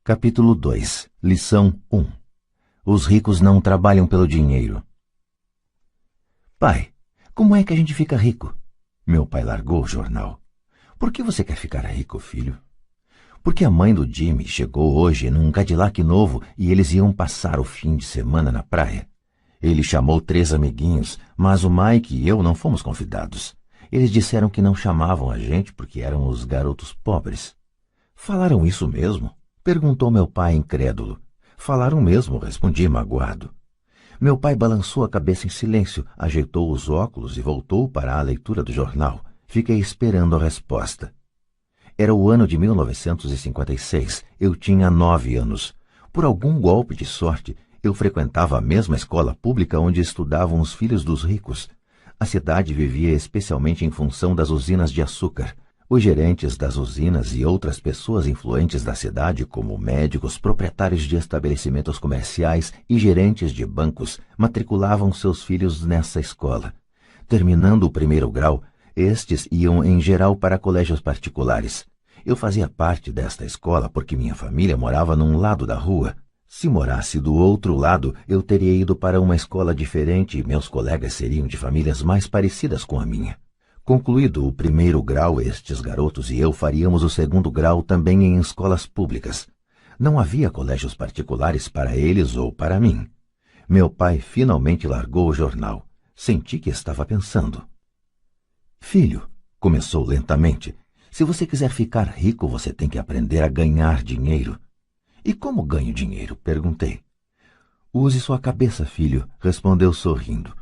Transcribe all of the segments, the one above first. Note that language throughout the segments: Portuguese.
Capítulo 2. Lição 1. Os ricos não trabalham pelo dinheiro. Pai, como é que a gente fica rico? Meu pai largou o jornal. Por que você quer ficar rico, filho? Porque a mãe do Jimmy chegou hoje num Cadillac novo e eles iam passar o fim de semana na praia. Ele chamou 3 amiguinhos, mas o Mike e eu não fomos convidados. Eles disseram que não chamavam a gente porque eram os garotos pobres. Falaram isso mesmo? Perguntou meu pai incrédulo. Falaram mesmo, respondi magoado. Meu pai balançou a cabeça em silêncio, ajeitou os óculos e voltou para a leitura do jornal. Fiquei esperando a resposta. Era o ano de 1956. Eu tinha 9 anos. Por algum golpe de sorte, eu frequentava a mesma escola pública onde estudavam os filhos dos ricos. A cidade vivia especialmente em função das usinas de açúcar. Os gerentes das usinas e outras pessoas influentes da cidade, como médicos, proprietários de estabelecimentos comerciais e gerentes de bancos, matriculavam seus filhos nessa escola. Terminando o 1º grau, estes iam em geral para colégios particulares. Eu fazia parte desta escola porque minha família morava num lado da rua. Se morasse do outro lado, eu teria ido para uma escola diferente e meus colegas seriam de famílias mais parecidas com a minha. Concluído o 1º grau, estes garotos e eu faríamos o 2º grau também em escolas públicas. Não havia colégios particulares para eles ou para mim. Meu pai finalmente largou o jornal. Senti que estava pensando. Filho, começou lentamente, se você quiser ficar rico, você tem que aprender a ganhar dinheiro. E como ganho dinheiro? Perguntei. Use sua cabeça, filho, respondeu sorrindo.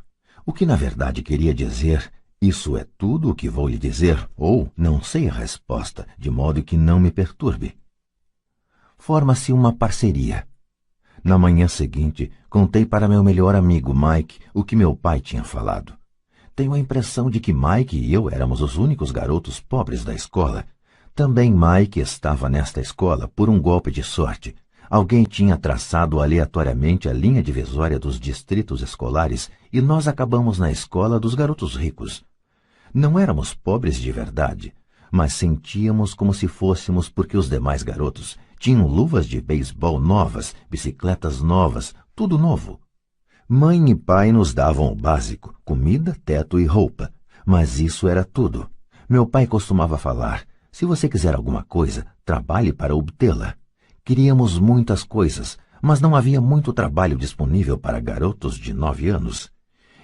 O que na verdade queria dizer... Isso é tudo o que vou lhe dizer, ou não sei a resposta, de modo que não me perturbe. Forma-se uma parceria. Na manhã seguinte, contei para meu melhor amigo Mike o que meu pai tinha falado. Tenho a impressão de que Mike e eu éramos os únicos garotos pobres da escola. Também Mike estava nesta escola por um golpe de sorte. Alguém tinha traçado aleatoriamente a linha divisória dos distritos escolares e nós acabamos na escola dos garotos ricos. Não éramos pobres de verdade, mas sentíamos como se fôssemos porque os demais garotos tinham luvas de beisebol novas, bicicletas novas, tudo novo. Mãe e pai nos davam o básico, comida, teto e roupa, mas isso era tudo. Meu pai costumava falar, se você quiser alguma coisa, trabalhe para obtê-la. Queríamos muitas coisas, mas não havia muito trabalho disponível para garotos de 9 anos.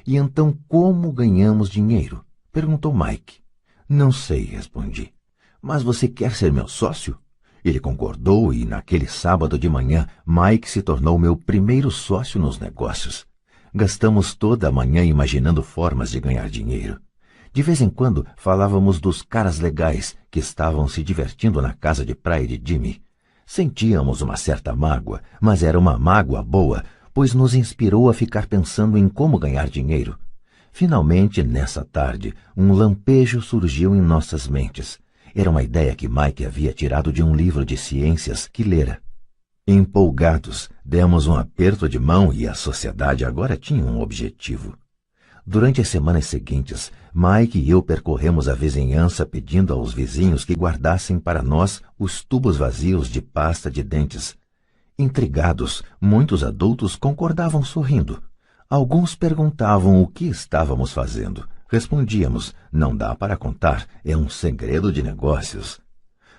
E então como ganhamos dinheiro? Perguntou Mike. Não sei, respondi. Mas você quer ser meu sócio? Ele concordou e naquele sábado de manhã, Mike se tornou meu primeiro sócio nos negócios. Gastamos toda a manhã imaginando formas de ganhar dinheiro. De vez em quando falávamos dos caras legais que estavam se divertindo na casa de praia de Jimmy. Sentíamos uma certa mágoa, mas era uma mágoa boa, pois nos inspirou a ficar pensando em como ganhar dinheiro. Finalmente, nessa tarde, um lampejo surgiu em nossas mentes. Era uma ideia que Mike havia tirado de um livro de ciências que lera. Empolgados, demos um aperto de mão e a sociedade agora tinha um objetivo. Durante as semanas seguintes, Mike e eu percorremos a vizinhança pedindo aos vizinhos que guardassem para nós os tubos vazios de pasta de dentes. Intrigados, muitos adultos concordavam sorrindo. Alguns perguntavam o que estávamos fazendo. Respondíamos, não dá para contar, é um segredo de negócios.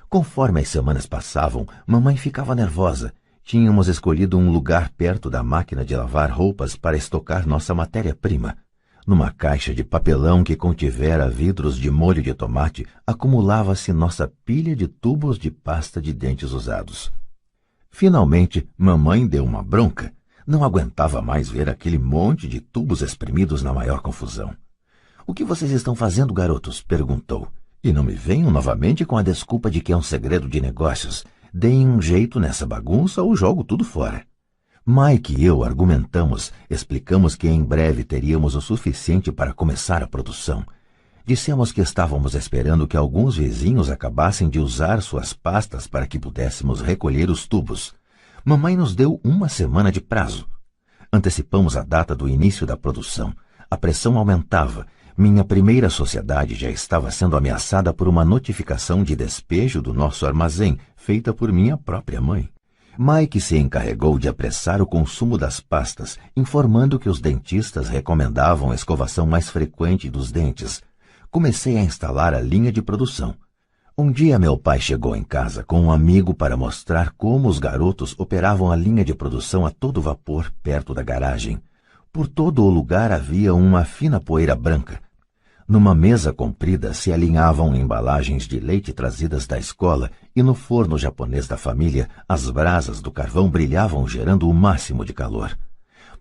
Conforme as semanas passavam, mamãe ficava nervosa. Tínhamos escolhido um lugar perto da máquina de lavar roupas para estocar nossa matéria-prima. Numa caixa de papelão que contivera vidros de molho de tomate, acumulava-se nossa pilha de tubos de pasta de dentes usados. Finalmente, mamãe deu uma bronca. Não aguentava mais ver aquele monte de tubos espremidos na maior confusão. — O que vocês estão fazendo, garotos? — perguntou. E não me venham novamente com a desculpa de que é um segredo de negócios. Deem um jeito nessa bagunça ou jogo tudo fora. Mike e eu argumentamos, explicamos que em breve teríamos o suficiente para começar a produção. Dissemos que estávamos esperando que alguns vizinhos acabassem de usar suas pastas para que pudéssemos recolher os tubos. Mamãe nos deu 1 semana de prazo. Antecipamos a data do início da produção. A pressão aumentava. Minha primeira sociedade já estava sendo ameaçada por uma notificação de despejo do nosso armazém, feita por minha própria mãe. Mike se encarregou de apressar o consumo das pastas, informando que os dentistas recomendavam a escovação mais frequente dos dentes. Comecei a instalar a linha de produção. Um dia meu pai chegou em casa com um amigo para mostrar como os garotos operavam a linha de produção a todo vapor perto da garagem. Por todo o lugar havia uma fina poeira branca. Numa mesa comprida se alinhavam embalagens de leite trazidas da escola e no forno japonês da família as brasas do carvão brilhavam gerando o máximo de calor.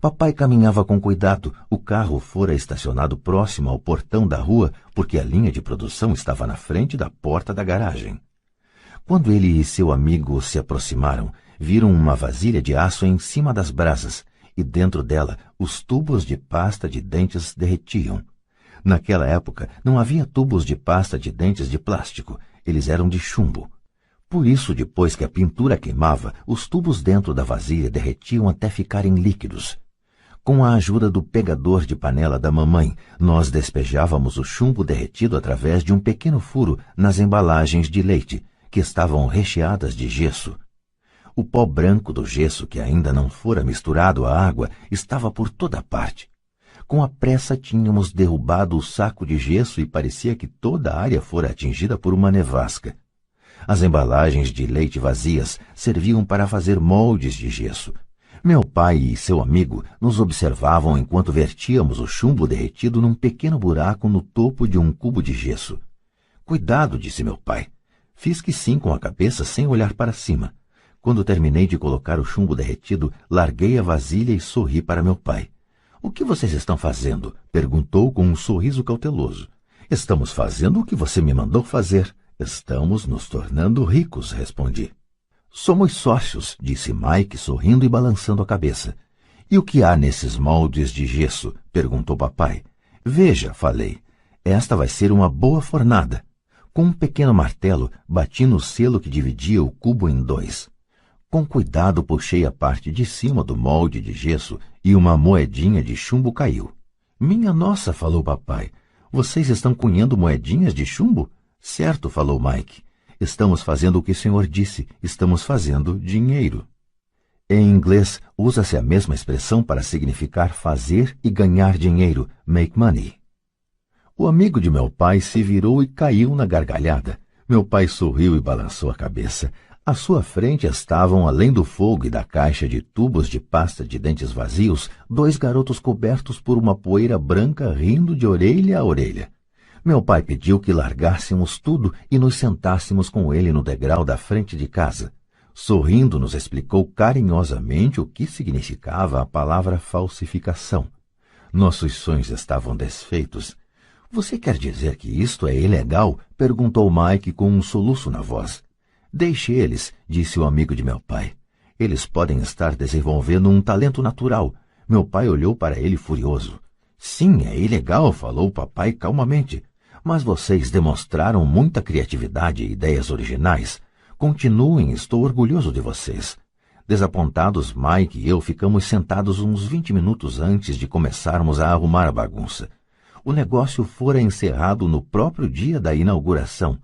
Papai caminhava com cuidado, o carro fora estacionado próximo ao portão da rua porque a linha de produção estava na frente da porta da garagem. Quando ele e seu amigo se aproximaram, viram uma vasilha de aço em cima das brasas e dentro dela os tubos de pasta de dentes derretiam. Naquela época, não havia tubos de pasta de dentes de plástico, eles eram de chumbo. Por isso, depois que a pintura queimava, os tubos dentro da vasilha derretiam até ficarem líquidos. Com a ajuda do pegador de panela da mamãe, nós despejávamos o chumbo derretido através de um pequeno furo nas embalagens de leite, que estavam recheadas de gesso. O pó branco do gesso, que ainda não fora misturado à água, estava por toda parte. Com a pressa tínhamos derrubado o saco de gesso e parecia que toda a área fora atingida por uma nevasca. As embalagens de leite vazias serviam para fazer moldes de gesso. Meu pai e seu amigo nos observavam enquanto vertíamos o chumbo derretido num pequeno buraco no topo de um cubo de gesso. Cuidado, disse meu pai. Fiz que sim com a cabeça sem olhar para cima. Quando terminei de colocar o chumbo derretido, larguei a vasilha e sorri para meu pai. O que vocês estão fazendo? Perguntou com um sorriso cauteloso. Estamos fazendo o que você me mandou fazer. Estamos nos tornando ricos, respondi. Somos sócios, disse Mike, sorrindo e balançando a cabeça. E o que há nesses moldes de gesso? Perguntou papai. Veja, falei. Esta vai ser uma boa fornada. Com um pequeno martelo, bati no selo que dividia o cubo em dois. Com cuidado puxei a parte de cima do molde de gesso e uma moedinha de chumbo caiu. Minha nossa, falou papai, vocês estão cunhando moedinhas de chumbo? Certo, falou Mike. Estamos fazendo o que o senhor disse, estamos fazendo dinheiro. Em inglês, usa-se a mesma expressão para significar fazer e ganhar dinheiro, make money. O amigo de meu pai se virou e caiu na gargalhada. Meu pai sorriu e balançou a cabeça. À sua frente estavam, além do fogo e da caixa de tubos de pasta de dentes vazios, dois garotos cobertos por uma poeira branca rindo de orelha a orelha. Meu pai pediu que largássemos tudo e nos sentássemos com ele no degrau da frente de casa. Sorrindo, nos explicou carinhosamente o que significava a palavra falsificação. Nossos sonhos estavam desfeitos. Você quer dizer que isto é ilegal? Perguntou Mike com um soluço na voz. Deixe eles, disse o amigo de meu pai. Eles podem estar desenvolvendo um talento natural. Meu pai olhou para ele furioso. Sim, é ilegal, falou o papai calmamente. Mas vocês demonstraram muita criatividade e ideias originais. Continuem, estou orgulhoso de vocês. Desapontados, Mike e eu ficamos sentados uns 20 minutos antes de começarmos a arrumar a bagunça. O negócio fora encerrado no próprio dia da inauguração.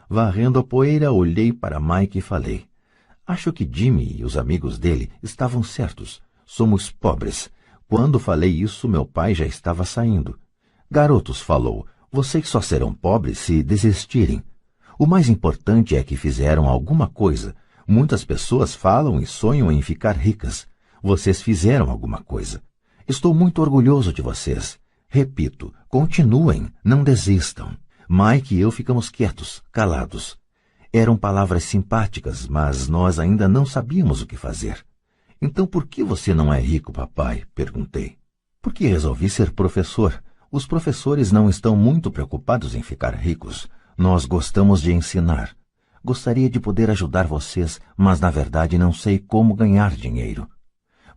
Varrendo a poeira, olhei para Mike e falei. Acho que Jimmy e os amigos dele estavam certos. Somos pobres. Quando falei isso, meu pai já estava saindo. Garotos, falou, vocês só serão pobres se desistirem. O mais importante é que fizeram alguma coisa. Muitas pessoas falam e sonham em ficar ricas. Vocês fizeram alguma coisa. Estou muito orgulhoso de vocês. Repito, continuem, não desistam. Mike e eu ficamos quietos, calados. Eram palavras simpáticas, mas nós ainda não sabíamos o que fazer. Então por que você não é rico, papai? Perguntei. Porque resolvi ser professor. Os professores não estão muito preocupados em ficar ricos. Nós gostamos de ensinar. Gostaria de poder ajudar vocês, mas na verdade não sei como ganhar dinheiro.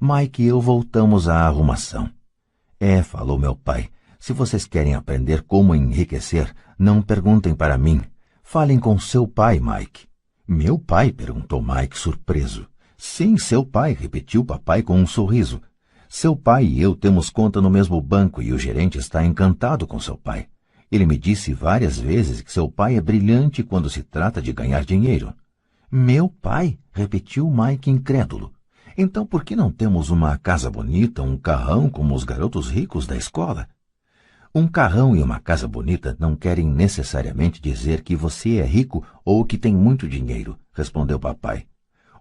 Mike e eu voltamos à arrumação. Falou meu pai, se vocês querem aprender como enriquecer, não perguntem para mim. Falem com seu pai, Mike. Meu pai? Perguntou Mike, surpreso. Sim, seu pai, repetiu papai com um sorriso. Seu pai e eu temos conta no mesmo banco e o gerente está encantado com seu pai. Ele me disse várias vezes que seu pai é brilhante quando se trata de ganhar dinheiro. Meu pai? Repetiu Mike incrédulo. Então por que não temos uma casa bonita, um carrão como os garotos ricos da escola? Um carrão e uma casa bonita não querem necessariamente dizer que você é rico ou que tem muito dinheiro, respondeu papai.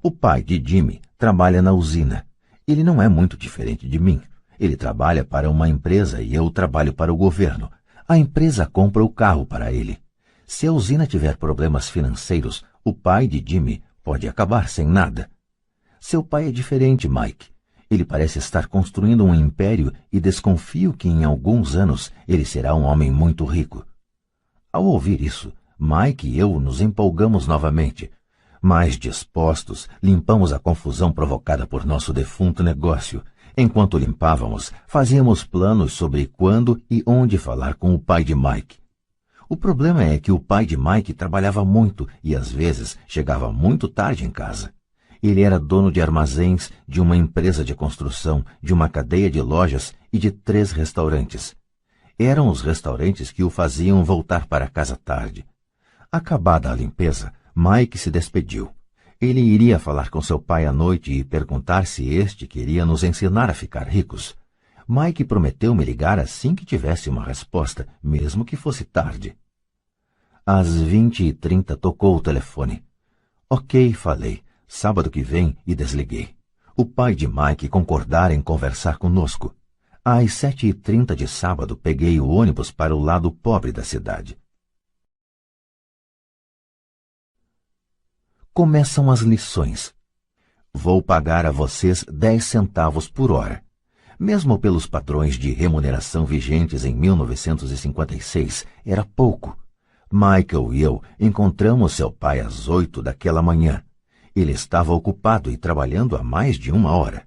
O pai de Jimmy trabalha na usina. Ele não é muito diferente de mim. Ele trabalha para uma empresa e eu trabalho para o governo. A empresa compra o carro para ele. Se a usina tiver problemas financeiros, o pai de Jimmy pode acabar sem nada. Seu pai é diferente, Mike. Ele parece estar construindo um império e desconfio que em alguns anos ele será um homem muito rico. Ao ouvir isso, Mike e eu nos empolgamos novamente. Mais dispostos, limpamos a confusão provocada por nosso defunto negócio. Enquanto limpávamos, fazíamos planos sobre quando e onde falar com o pai de Mike. O problema é que o pai de Mike trabalhava muito e às vezes chegava muito tarde em casa. Ele era dono de armazéns, de uma empresa de construção, de uma cadeia de lojas e de 3 restaurantes. Eram os restaurantes que o faziam voltar para casa tarde. Acabada a limpeza, Mike se despediu. Ele iria falar com seu pai à noite e perguntar se este queria nos ensinar a ficar ricos. Mike prometeu me ligar assim que tivesse uma resposta, mesmo que fosse tarde. Às 20h30 tocou o telefone. Ok, falei. Sábado que vem, e desliguei. O pai de Mike concordara em conversar conosco. Às 7h30 de sábado, peguei o ônibus para o lado pobre da cidade. Começam as lições. Vou pagar a vocês 10 centavos por hora. Mesmo pelos padrões de remuneração vigentes em 1956, era pouco. Michael e eu encontramos seu pai às 8 daquela manhã. Ele estava ocupado e trabalhando há mais de 1 hora.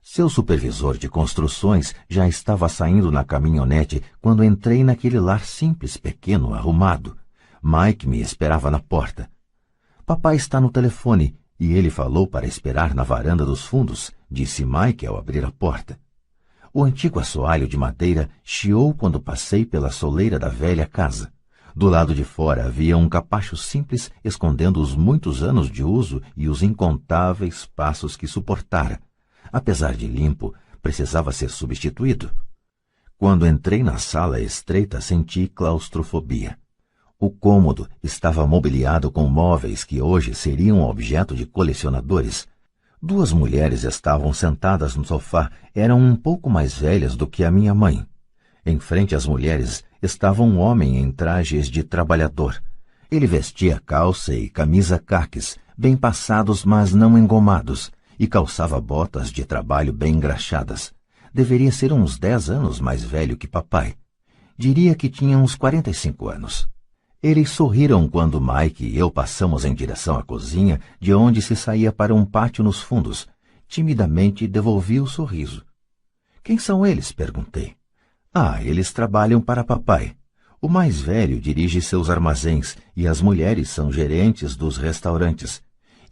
Seu supervisor de construções já estava saindo na caminhonete quando entrei naquele lar simples, pequeno, arrumado. Mike me esperava na porta. Papai está no telefone e ele falou para esperar na varanda dos fundos, disse Mike ao abrir a porta. O antigo assoalho de madeira chiou quando passei pela soleira da velha casa. Do lado de fora havia um capacho simples escondendo os muitos anos de uso e os incontáveis passos que suportara. Apesar de limpo, precisava ser substituído. Quando entrei na sala estreita, senti claustrofobia. O cômodo estava mobiliado com móveis que hoje seriam objeto de colecionadores. 2 mulheres estavam sentadas no sofá, eram um pouco mais velhas do que a minha mãe. Em frente às mulheres estava um homem em trajes de trabalhador. Ele vestia calça e camisa caques, bem passados mas não engomados, e calçava botas de trabalho bem engraxadas. Deveria ser uns 10 anos mais velho que papai. Diria que tinha uns 45 anos. Eles sorriram quando Mike e eu passamos em direção à cozinha, de onde se saía para um pátio nos fundos. Timidamente devolvi o sorriso. Quem são eles? Perguntei. Eles trabalham para papai. O mais velho dirige seus armazéns e as mulheres são gerentes dos restaurantes.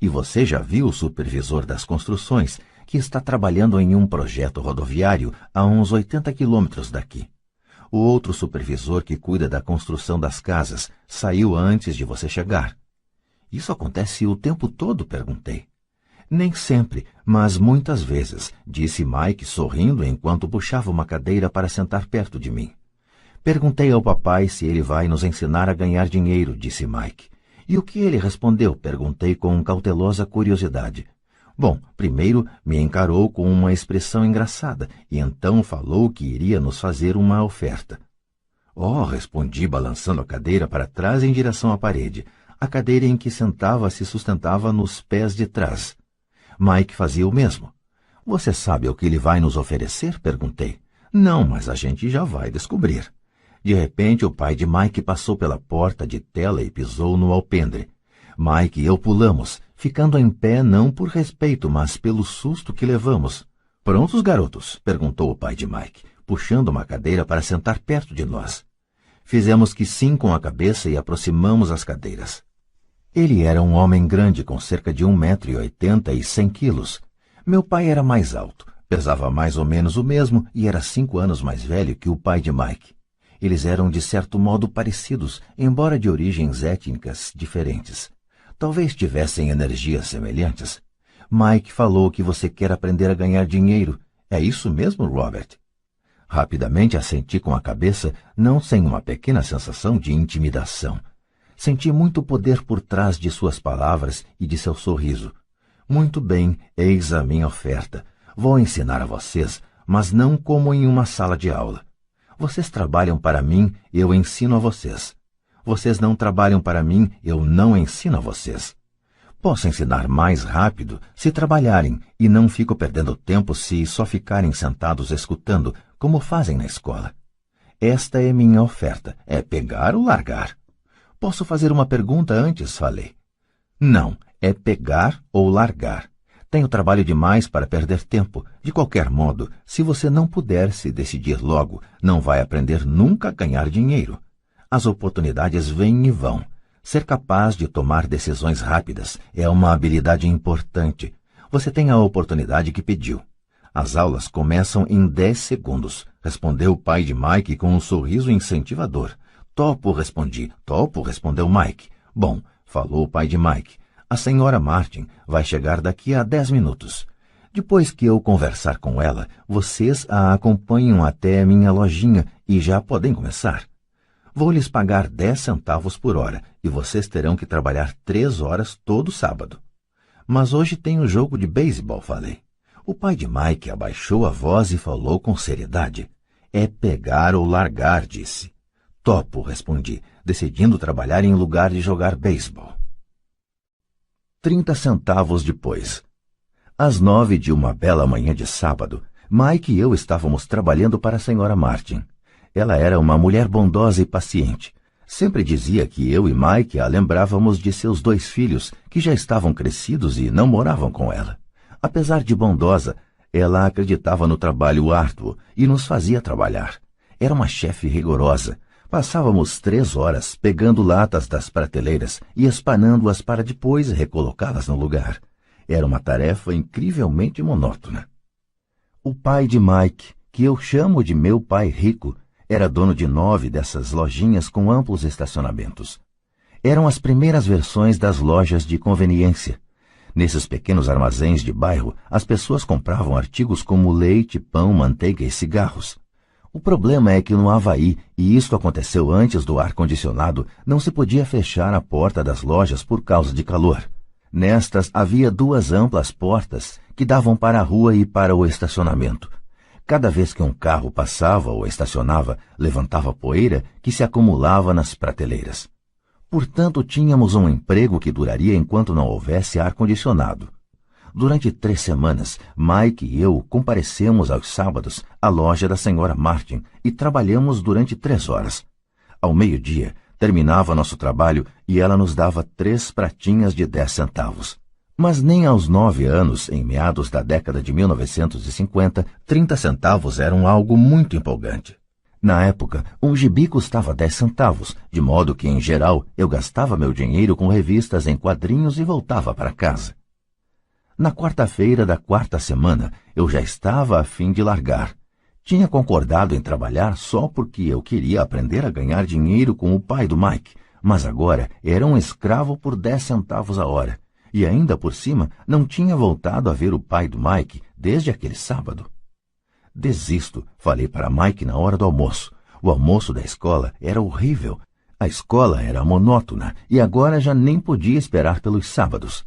E você já viu o supervisor das construções, que está trabalhando em um projeto rodoviário a uns 80 quilômetros daqui. O outro supervisor que cuida da construção das casas saiu antes de você chegar. Isso acontece o tempo todo? Perguntei. Nem sempre, mas muitas vezes, disse Mike sorrindo enquanto puxava uma cadeira para sentar perto de mim. Perguntei ao papai se ele vai nos ensinar a ganhar dinheiro, disse Mike. E o que ele respondeu? Perguntei com cautelosa curiosidade. Bom, primeiro me encarou com uma expressão engraçada e então falou que iria nos fazer uma oferta. Respondi balançando a cadeira para trás em direção à parede. A cadeira em que sentava se sustentava nos pés de trás. Mike fazia o mesmo. Você sabe o que ele vai nos oferecer? Perguntei. Não, mas a gente já vai descobrir. De repente, o pai de Mike passou pela porta de tela e pisou no alpendre. Mike e eu pulamos, ficando em pé não por respeito, mas pelo susto que levamos. Prontos, garotos? Perguntou o pai de Mike, puxando uma cadeira para sentar perto de nós. Fizemos que sim com a cabeça e aproximamos as cadeiras. Ele era um homem grande, com cerca de 1,80 m e 100 quilos. Meu pai era mais alto, pesava mais ou menos o mesmo e era 5 anos mais velho que o pai de Mike. Eles eram de certo modo parecidos, embora de origens étnicas diferentes. Talvez tivessem energias semelhantes. Mike falou que você quer aprender a ganhar dinheiro. É isso mesmo, Robert? Rapidamente assenti com a cabeça, não sem uma pequena sensação de intimidação. Senti muito poder por trás de suas palavras e de seu sorriso. Muito bem, eis a minha oferta. Vou ensinar a vocês, mas não como em uma sala de aula. Vocês trabalham para mim, eu ensino a vocês. Vocês não trabalham para mim, eu não ensino a vocês. Posso ensinar mais rápido se trabalharem e não fico perdendo tempo se só ficarem sentados escutando, como fazem na escola. Esta é minha oferta, é pegar ou largar. Posso fazer uma pergunta antes, falei. Não, é pegar ou largar. Tenho trabalho demais para perder tempo. De qualquer modo, se você não puder se decidir logo, não vai aprender nunca a ganhar dinheiro. As oportunidades vêm e vão. Ser capaz de tomar decisões rápidas é uma habilidade importante. Você tem a oportunidade que pediu. As aulas começam em 10 segundos, respondeu o pai de Mike com um sorriso incentivador. Topo, respondi. Topo, respondeu Mike. Bom, falou o pai de Mike. A senhora Martin vai chegar daqui a 10 minutos. Depois que eu conversar com ela, vocês a acompanham até minha lojinha e já podem começar. Vou lhes pagar 10 centavos por hora e vocês terão que trabalhar 3 horas todo sábado. Mas hoje tem um jogo de beisebol, falei. O pai de Mike abaixou a voz e falou com seriedade. É pegar ou largar, disse. Topo, respondi, decidindo trabalhar em lugar de jogar beisebol. 30 centavos depois. Às 9 de uma bela manhã de sábado, Mike e eu estávamos trabalhando para a senhora Martin. Ela era uma mulher bondosa e paciente. Sempre dizia que eu e Mike a lembrávamos de seus 2 filhos, que já estavam crescidos e não moravam com ela. Apesar de bondosa, ela acreditava no trabalho árduo e nos fazia trabalhar. Era uma chefe rigorosa. Passávamos 3 horas pegando latas das prateleiras e espanando-as para depois recolocá-las no lugar. Era uma tarefa incrivelmente monótona. O pai de Mike, que eu chamo de meu pai rico, era dono de 9 dessas lojinhas com amplos estacionamentos. Eram as primeiras versões das lojas de conveniência. Nesses pequenos armazéns de bairro, as pessoas compravam artigos como leite, pão, manteiga e cigarros. O problema é que no Havaí, e isto aconteceu antes do ar-condicionado, não se podia fechar a porta das lojas por causa de calor. Nestas havia 2 amplas portas que davam para a rua e para o estacionamento. Cada vez que um carro passava ou estacionava, levantava poeira que se acumulava nas prateleiras. Portanto, tínhamos um emprego que duraria enquanto não houvesse ar-condicionado. Durante 3 semanas, Mike e eu comparecemos aos sábados à loja da senhora Martin e trabalhamos durante 3 horas. Ao meio-dia, terminava nosso trabalho e ela nos dava 3 pratinhas de 10 centavos. Mas nem aos 9 anos, em meados da década de 1950, 30 centavos eram algo muito empolgante. Na época, um gibi custava 10 centavos, de modo que, em geral, eu gastava meu dinheiro com revistas em quadrinhos e voltava para casa. Na quarta-feira da 4ª semana, eu já estava a fim de largar. Tinha concordado em trabalhar só porque eu queria aprender a ganhar dinheiro com o pai do Mike, mas agora era um escravo por 10 centavos a hora. E ainda por cima, não tinha voltado a ver o pai do Mike desde aquele sábado. Desisto, falei para Mike na hora do almoço. O almoço da escola era horrível. A escola era monótona e agora já nem podia esperar pelos sábados.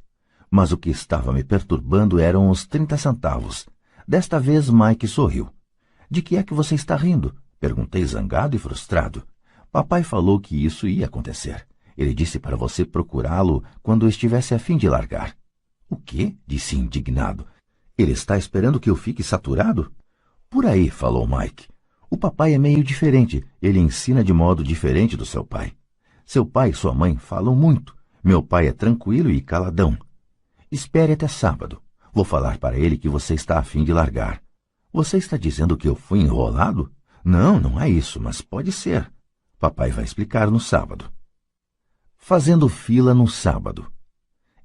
Mas o que estava me perturbando eram os 30 centavos. Desta vez Mike sorriu. De que é que você está rindo? Perguntei zangado e frustrado. Papai falou que isso ia acontecer. Ele disse para você procurá-lo quando estivesse a fim de largar. O quê? Disse indignado. Ele está esperando que eu fique saturado? Por aí, falou Mike. O papai é meio diferente. Ele ensina de modo diferente do seu pai. Seu pai e sua mãe falam muito. Meu pai é tranquilo e caladão. Espere até sábado. Vou falar para ele que você está a fim de largar. Você está dizendo que eu fui enrolado? Não, não é isso, mas pode ser. Papai vai explicar no sábado. Fazendo fila no sábado.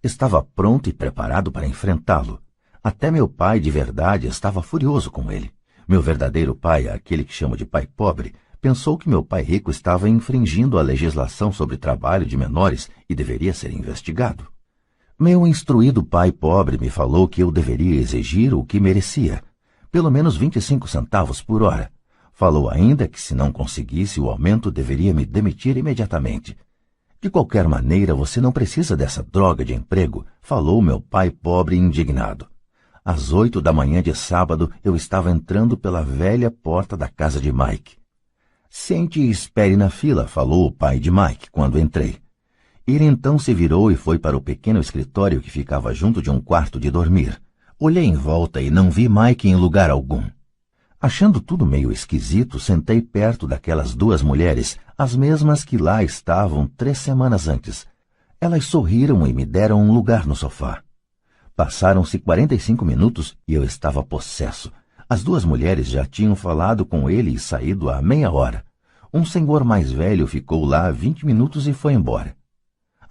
Estava pronto e preparado para enfrentá-lo. Até meu pai de verdade estava furioso com ele. Meu verdadeiro pai, aquele que chamo de pai pobre, pensou que meu pai rico estava infringindo a legislação sobre trabalho de menores e deveria ser investigado. Meu instruído pai pobre me falou que eu deveria exigir o que merecia, pelo menos 25 centavos por hora. Falou ainda que se não conseguisse o aumento deveria me demitir imediatamente. De qualquer maneira, você não precisa dessa droga de emprego, falou meu pai pobre indignado. Às 8 da manhã de sábado, eu estava entrando pela velha porta da casa de Mike. Sente e espere na fila, falou o pai de Mike quando entrei. Ele então se virou e foi para o pequeno escritório que ficava junto de um quarto de dormir. Olhei em volta e não vi Mike em lugar algum. Achando tudo meio esquisito, sentei perto daquelas duas mulheres, as mesmas que lá estavam 3 semanas antes. Elas sorriram e me deram um lugar no sofá. Passaram-se 45 minutos e eu estava possesso. As duas mulheres já tinham falado com ele e saído há meia hora. Um senhor mais velho ficou lá 20 minutos e foi embora.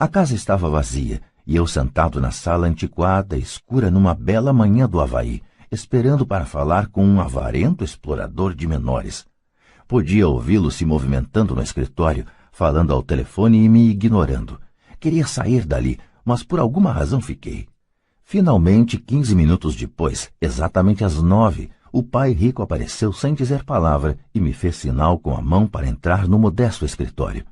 A casa estava vazia e eu sentado na sala antiquada, escura numa bela manhã do Havaí, esperando para falar com um avarento explorador de menores. Podia ouvi-lo se movimentando no escritório, falando ao telefone e me ignorando. Queria sair dali, mas por alguma razão fiquei. Finalmente, 15 minutos depois, exatamente às 9, o pai rico apareceu sem dizer palavra e me fez sinal com a mão para entrar no modesto escritório.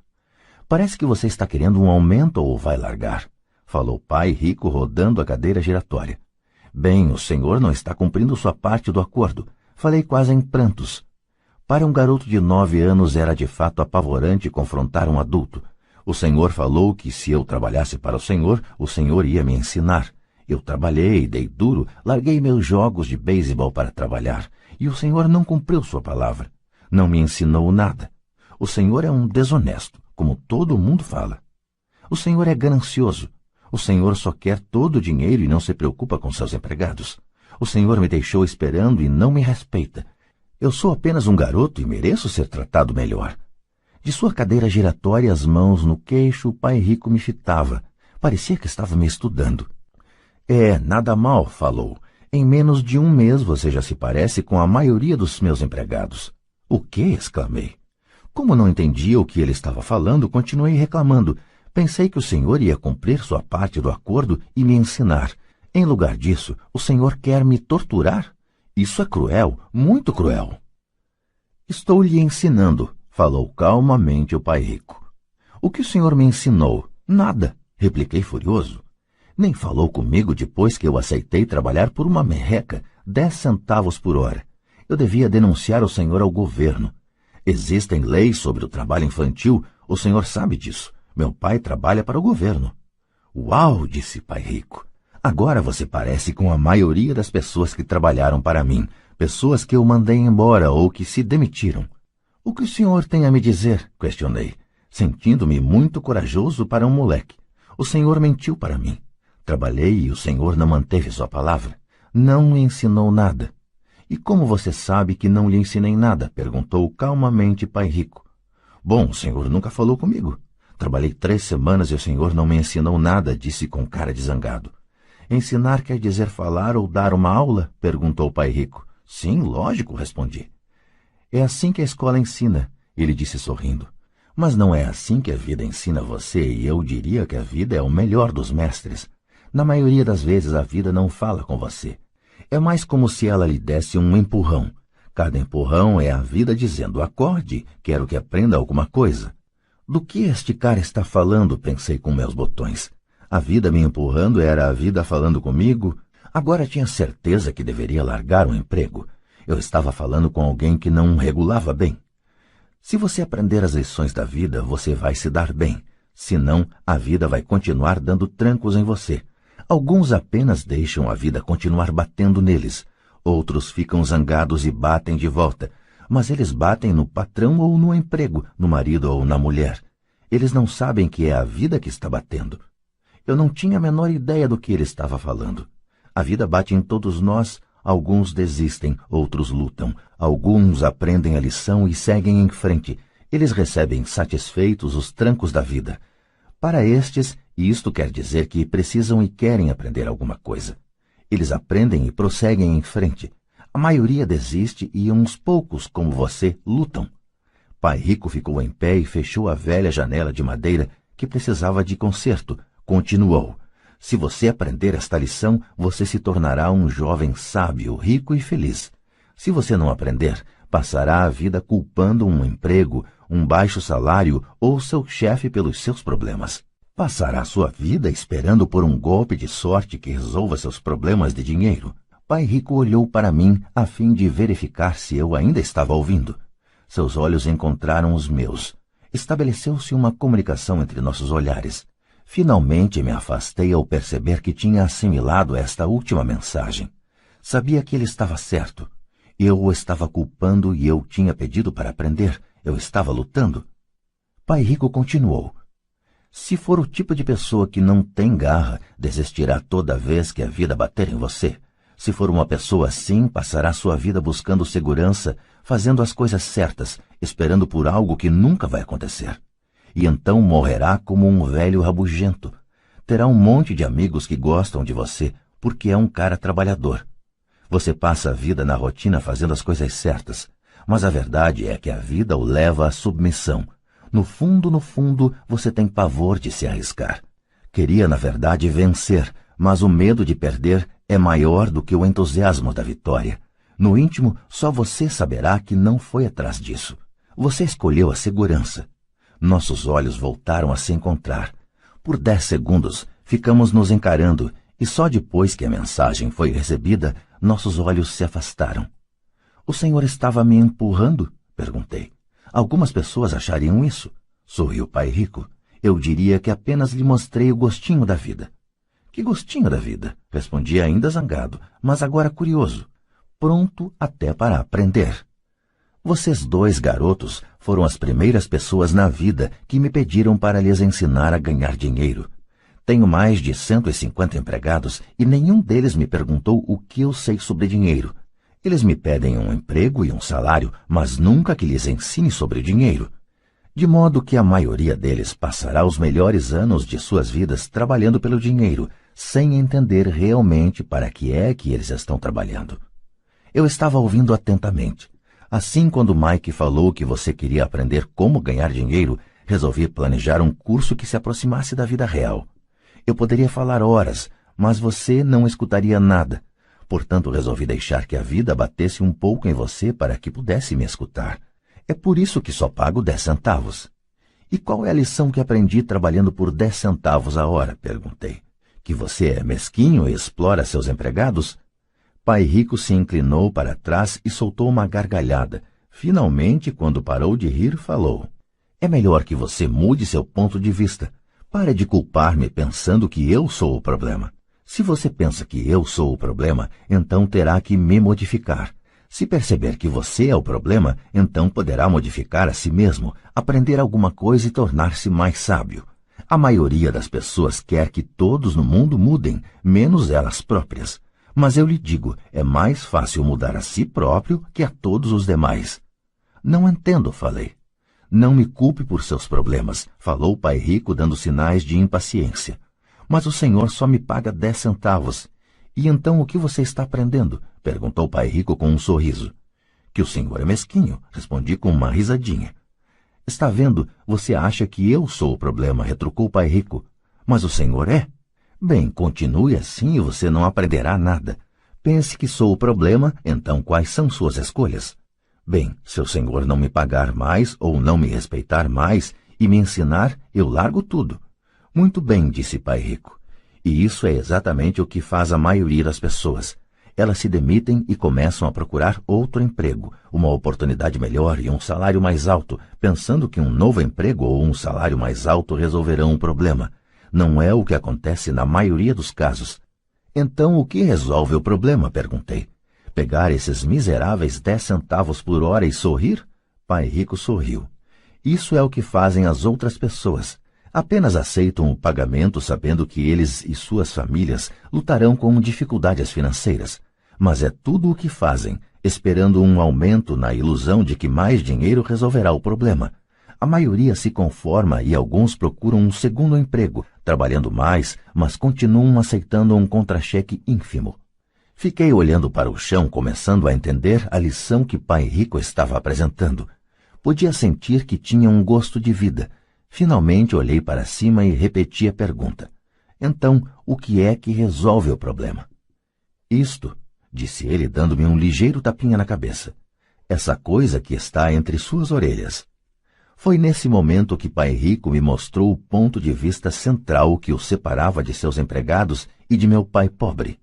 Parece que você está querendo um aumento ou vai largar, falou o pai rico rodando a cadeira giratória. Bem, o senhor não está cumprindo sua parte do acordo. Falei quase em prantos. Para um garoto de 9 anos era de fato apavorante confrontar um adulto. O senhor falou que se eu trabalhasse para o senhor ia me ensinar. Eu trabalhei, dei duro, larguei meus jogos de beisebol para trabalhar. E o senhor não cumpriu sua palavra. Não me ensinou nada. O senhor é um desonesto, como todo mundo fala. O senhor é ganancioso. O senhor só quer todo o dinheiro e não se preocupa com seus empregados. O senhor me deixou esperando e não me respeita. Eu sou apenas um garoto e mereço ser tratado melhor. De sua cadeira giratória, as mãos no queixo, o pai rico me fitava. Parecia que estava me estudando. Nada mal, falou. Em menos de um mês você já se parece com a maioria dos meus empregados. O quê? Exclamei. Como não entendia o que ele estava falando, continuei reclamando. Pensei que o senhor ia cumprir sua parte do acordo e me ensinar. Em lugar disso, o senhor quer me torturar? Isso é cruel, muito cruel. Estou lhe ensinando, falou calmamente o pai rico. O que o senhor me ensinou? Nada, repliquei furioso. Nem falou comigo depois que eu aceitei trabalhar por uma merreca, 10 centavos por hora. Eu devia denunciar o senhor ao governo. Existem leis sobre o trabalho infantil, o senhor sabe disso. Meu pai trabalha para o governo. Uau, disse pai rico. Agora você parece com a maioria das pessoas que trabalharam para mim, pessoas que eu mandei embora ou que se demitiram. O que o senhor tem a me dizer? Questionei, sentindo-me muito corajoso para um moleque. O senhor mentiu para mim. Trabalhei e o senhor não manteve sua palavra. Não me ensinou nada. E como você sabe que não lhe ensinei nada? Perguntou calmamente pai rico. Bom, o senhor nunca falou comigo. Trabalhei 3 semanas e o senhor não me ensinou nada, disse com cara de zangado. Ensinar quer dizer falar ou dar uma aula? Perguntou o pai rico. Sim, lógico, respondi. É assim que a escola ensina, ele disse sorrindo. Mas não é assim que a vida ensina você, e eu diria que a vida é o melhor dos mestres. Na maioria das vezes a vida não fala com você. É mais como se ela lhe desse um empurrão. Cada empurrão é a vida dizendo, acorde, quero que aprenda alguma coisa. Do que este cara está falando? Pensei com meus botões. A vida me empurrando era a vida falando comigo? Agora tinha certeza que deveria largar o emprego. Eu estava falando com alguém que não regulava bem. Se você aprender as lições da vida, você vai se dar bem. Senão, a vida vai continuar dando trancos em você. Alguns apenas deixam a vida continuar batendo neles. Outros ficam zangados e batem de volta. Mas eles batem no patrão ou no emprego, no marido ou na mulher. Eles não sabem que é a vida que está batendo. Eu não tinha a menor ideia do que ele estava falando. A vida bate em todos nós, alguns desistem, outros lutam, alguns aprendem a lição e seguem em frente. Eles recebem satisfeitos os trancos da vida. Para estes, isto quer dizer que precisam e querem aprender alguma coisa. Eles aprendem e prosseguem em frente. A maioria desiste e uns poucos, como você, lutam. Pai rico ficou em pé e fechou a velha janela de madeira que precisava de conserto. Continuou. Se você aprender esta lição, você se tornará um jovem sábio, rico e feliz. Se você não aprender, passará a vida culpando um emprego, um baixo salário ou seu chefe pelos seus problemas. Passará sua vida esperando por um golpe de sorte que resolva seus problemas de dinheiro. Pai Rico olhou para mim a fim de verificar se eu ainda estava ouvindo. Seus olhos encontraram os meus. Estabeleceu-se uma comunicação entre nossos olhares. Finalmente me afastei ao perceber que tinha assimilado esta última mensagem. Sabia que ele estava certo. Eu o estava culpando e eu tinha pedido para aprender. Eu estava lutando. Pai Rico continuou. Se for o tipo de pessoa que não tem garra, desistirá toda vez que a vida bater em você. Se for uma pessoa assim, passará sua vida buscando segurança, fazendo as coisas certas, esperando por algo que nunca vai acontecer. E então morrerá como um velho rabugento. Terá um monte de amigos que gostam de você, porque é um cara trabalhador. Você passa a vida na rotina fazendo as coisas certas, mas a verdade é que a vida o leva à submissão. No fundo, você tem pavor de se arriscar. Queria, na verdade, vencer, mas o medo de perder é maior do que o entusiasmo da vitória. No íntimo, só você saberá que não foi atrás disso. Você escolheu a segurança. Nossos olhos voltaram a se encontrar. Por 10 segundos, ficamos nos encarando, e só depois que a mensagem foi recebida, nossos olhos se afastaram. O senhor estava me empurrando? Perguntei. Algumas pessoas achariam isso. Sorriu Pai Rico. Eu diria que apenas lhe mostrei o gostinho da vida. Que gostinho da vida? Respondi ainda zangado, mas agora curioso. Pronto até para aprender. Vocês dois garotos foram as primeiras pessoas na vida que me pediram para lhes ensinar a ganhar dinheiro. Tenho mais de 150 empregados e nenhum deles me perguntou o que eu sei sobre dinheiro. Eles me pedem um emprego e um salário, mas nunca que lhes ensine sobre dinheiro. De modo que a maioria deles passará os melhores anos de suas vidas trabalhando pelo dinheiro, sem entender realmente para que é que eles estão trabalhando. Eu estava ouvindo atentamente. Assim, quando Mike falou que você queria aprender como ganhar dinheiro, resolvi planejar um curso que se aproximasse da vida real. Eu poderia falar horas, mas você não escutaria nada. Portanto, resolvi deixar que a vida batesse um pouco em você para que pudesse me escutar. É por isso que só pago 10 centavos. E qual é a lição que aprendi trabalhando por 10 centavos a hora? Perguntei. Que você é mesquinho e explora seus empregados? Pai Rico se inclinou para trás e soltou uma gargalhada. Finalmente, quando parou de rir, falou. É melhor que você mude seu ponto de vista. Pare de culpar-me pensando que eu sou o problema. Se você pensa que eu sou o problema, então terá que me modificar. Se perceber que você é o problema, então poderá modificar a si mesmo, aprender alguma coisa e tornar-se mais sábio. A maioria das pessoas quer que todos no mundo mudem, menos elas próprias. Mas eu lhe digo, é mais fácil mudar a si próprio que a todos os demais. Não entendo, falei. Não me culpe por seus problemas, falou o Pai Rico dando sinais de impaciência. Mas o senhor só me paga 10 centavos. E então o que você está aprendendo? Perguntou o Pai Rico com um sorriso. Que o senhor é mesquinho, respondi com uma risadinha. Está vendo, você acha que eu sou o problema, retrucou o Pai Rico. Mas o senhor é? Bem, continue assim e você não aprenderá nada. Pense que sou o problema, então quais são suas escolhas? Bem, se o senhor não me pagar mais ou não me respeitar mais e me ensinar, eu largo tudo. Muito bem, disse Pai Rico. E isso é exatamente o que faz a maioria das pessoas. Elas se demitem e começam a procurar outro emprego, uma oportunidade melhor e um salário mais alto, pensando que um novo emprego ou um salário mais alto resolverão o problema. Não é o que acontece na maioria dos casos. Então, o que resolve o problema? Perguntei. Pegar esses miseráveis 10 centavos por hora e sorrir? Pai Rico sorriu. Isso é o que fazem as outras pessoas. Apenas aceitam o pagamento sabendo que eles e suas famílias lutarão com dificuldades financeiras. Mas é tudo o que fazem, esperando um aumento na ilusão de que mais dinheiro resolverá o problema. A maioria se conforma e alguns procuram um segundo emprego, trabalhando mais, mas continuam aceitando um contra-cheque ínfimo. Fiquei olhando para o chão, começando a entender a lição que Pai Rico estava apresentando. Podia sentir que tinha um gosto de vida. Finalmente olhei para cima e repeti a pergunta. Então, o que é que resolve o problema? Isto, disse ele, dando-me um ligeiro tapinha na cabeça. Essa coisa que está entre suas orelhas. Foi nesse momento que Pai Rico me mostrou o ponto de vista central que o separava de seus empregados e de meu pai pobre,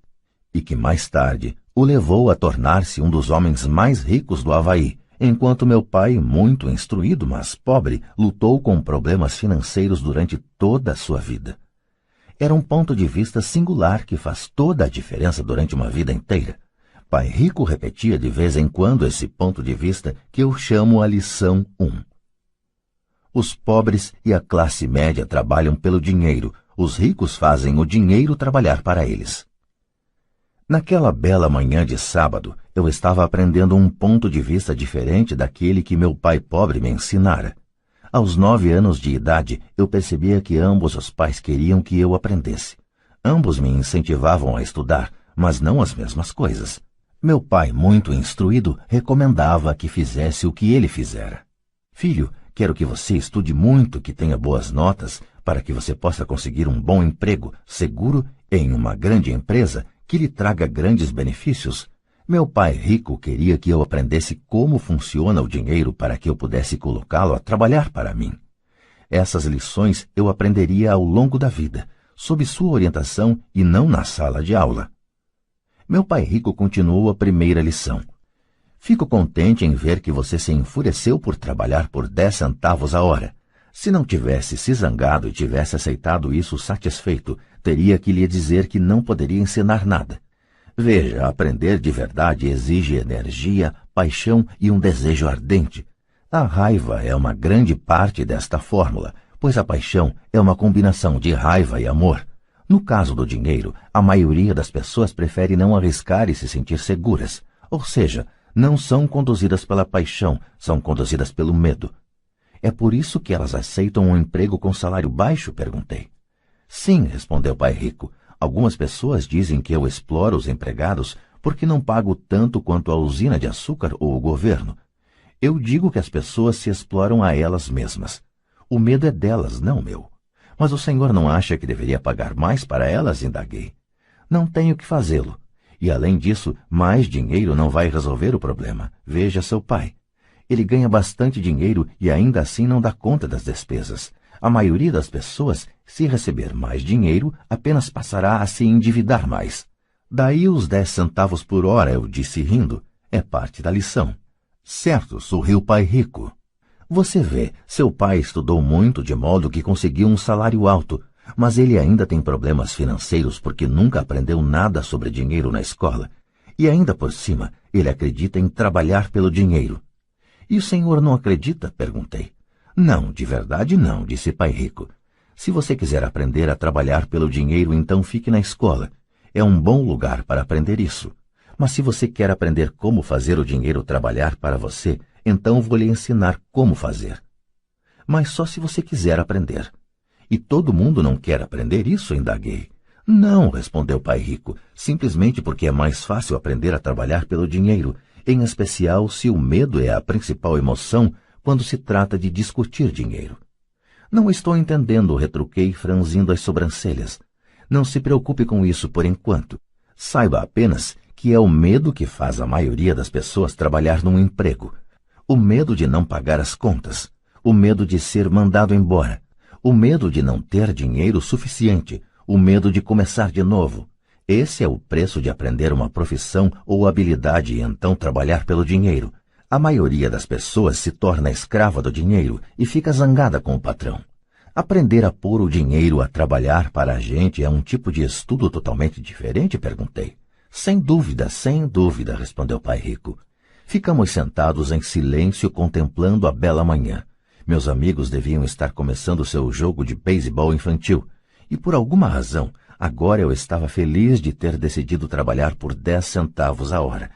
e que mais tarde o levou a tornar-se um dos homens mais ricos do Havaí, enquanto meu pai, muito instruído, mas pobre, lutou com problemas financeiros durante toda a sua vida. Era um ponto de vista singular que faz toda a diferença durante uma vida inteira. Pai Rico repetia de vez em quando esse ponto de vista que eu chamo a lição 1. Os pobres e a classe média trabalham pelo dinheiro, os ricos fazem o dinheiro trabalhar para eles. Naquela bela manhã de sábado, eu estava aprendendo um ponto de vista diferente daquele que meu pai pobre me ensinara. Aos 9 anos de idade, eu percebia que ambos os pais queriam que eu aprendesse. Ambos me incentivavam a estudar, mas não as mesmas coisas. Meu pai, muito instruído, recomendava que fizesse o que ele fizera. Filho, quero que você estude muito, que tenha boas notas, para que você possa conseguir um bom emprego, seguro, em uma grande empresa, que lhe traga grandes benefícios. Meu pai rico queria que eu aprendesse como funciona o dinheiro para que eu pudesse colocá-lo a trabalhar para mim. Essas lições eu aprenderia ao longo da vida, sob sua orientação e não na sala de aula. Meu pai rico continuou a primeira lição. Fico contente em ver que você se enfureceu por trabalhar por 10 centavos a hora. Se não tivesse se zangado e tivesse aceitado isso satisfeito, teria que lhe dizer que não poderia ensinar nada. Veja, aprender de verdade exige energia, paixão e um desejo ardente. A raiva é uma grande parte desta fórmula, pois a paixão é uma combinação de raiva e amor. No caso do dinheiro, a maioria das pessoas prefere não arriscar e se sentir seguras, ou seja, não são conduzidas pela paixão, são conduzidas pelo medo. É por isso que elas aceitam um emprego com salário baixo? Perguntei. Sim, respondeu Pai Rico. Algumas pessoas dizem que eu exploro os empregados porque não pago tanto quanto a usina de açúcar ou o governo. Eu digo que as pessoas se exploram a elas mesmas. O medo é delas, não meu. Mas o senhor não acha que deveria pagar mais para elas? Indaguei. Não tenho que fazê-lo. E, além disso, mais dinheiro não vai resolver o problema. Veja seu pai. Ele ganha bastante dinheiro e ainda assim não dá conta das despesas. A maioria das pessoas, se receber mais dinheiro, apenas passará a se endividar mais. Daí os 10 centavos por hora, eu disse rindo. É parte da lição. Certo, sorriu Pai Rico. Você vê, seu pai estudou muito de modo que conseguiu um salário alto, mas ele ainda tem problemas financeiros porque nunca aprendeu nada sobre dinheiro na escola. E ainda por cima, ele acredita em trabalhar pelo dinheiro. E o senhor não acredita? Perguntei. Não, de verdade não, disse Pai Rico. Se você quiser aprender a trabalhar pelo dinheiro, então fique na escola. É um bom lugar para aprender isso. Mas se você quer aprender como fazer o dinheiro trabalhar para você, então vou lhe ensinar como fazer. Mas só se você quiser aprender. E todo mundo não quer aprender isso? Indaguei. Não, respondeu Pai Rico, simplesmente porque é mais fácil aprender a trabalhar pelo dinheiro, em especial se o medo é a principal emoção quando se trata de discutir dinheiro. Não estou entendendo, retruquei, franzindo as sobrancelhas. Não se preocupe com isso por enquanto. Saiba apenas que é o medo que faz a maioria das pessoas trabalhar num emprego. O medo de não pagar as contas, o medo de ser mandado embora, o medo de não ter dinheiro suficiente, o medo de começar de novo. Esse é o preço de aprender uma profissão ou habilidade e então trabalhar pelo dinheiro. A maioria das pessoas se torna escrava do dinheiro e fica zangada com o patrão. Aprender a pôr o dinheiro a trabalhar para a gente é um tipo de estudo totalmente diferente? Perguntei. Sem dúvida, respondeu Pai Rico. Ficamos sentados em silêncio contemplando a bela manhã. Meus amigos deviam estar começando seu jogo de beisebol infantil, e por alguma razão, agora eu estava feliz de ter decidido trabalhar por 10 centavos a hora.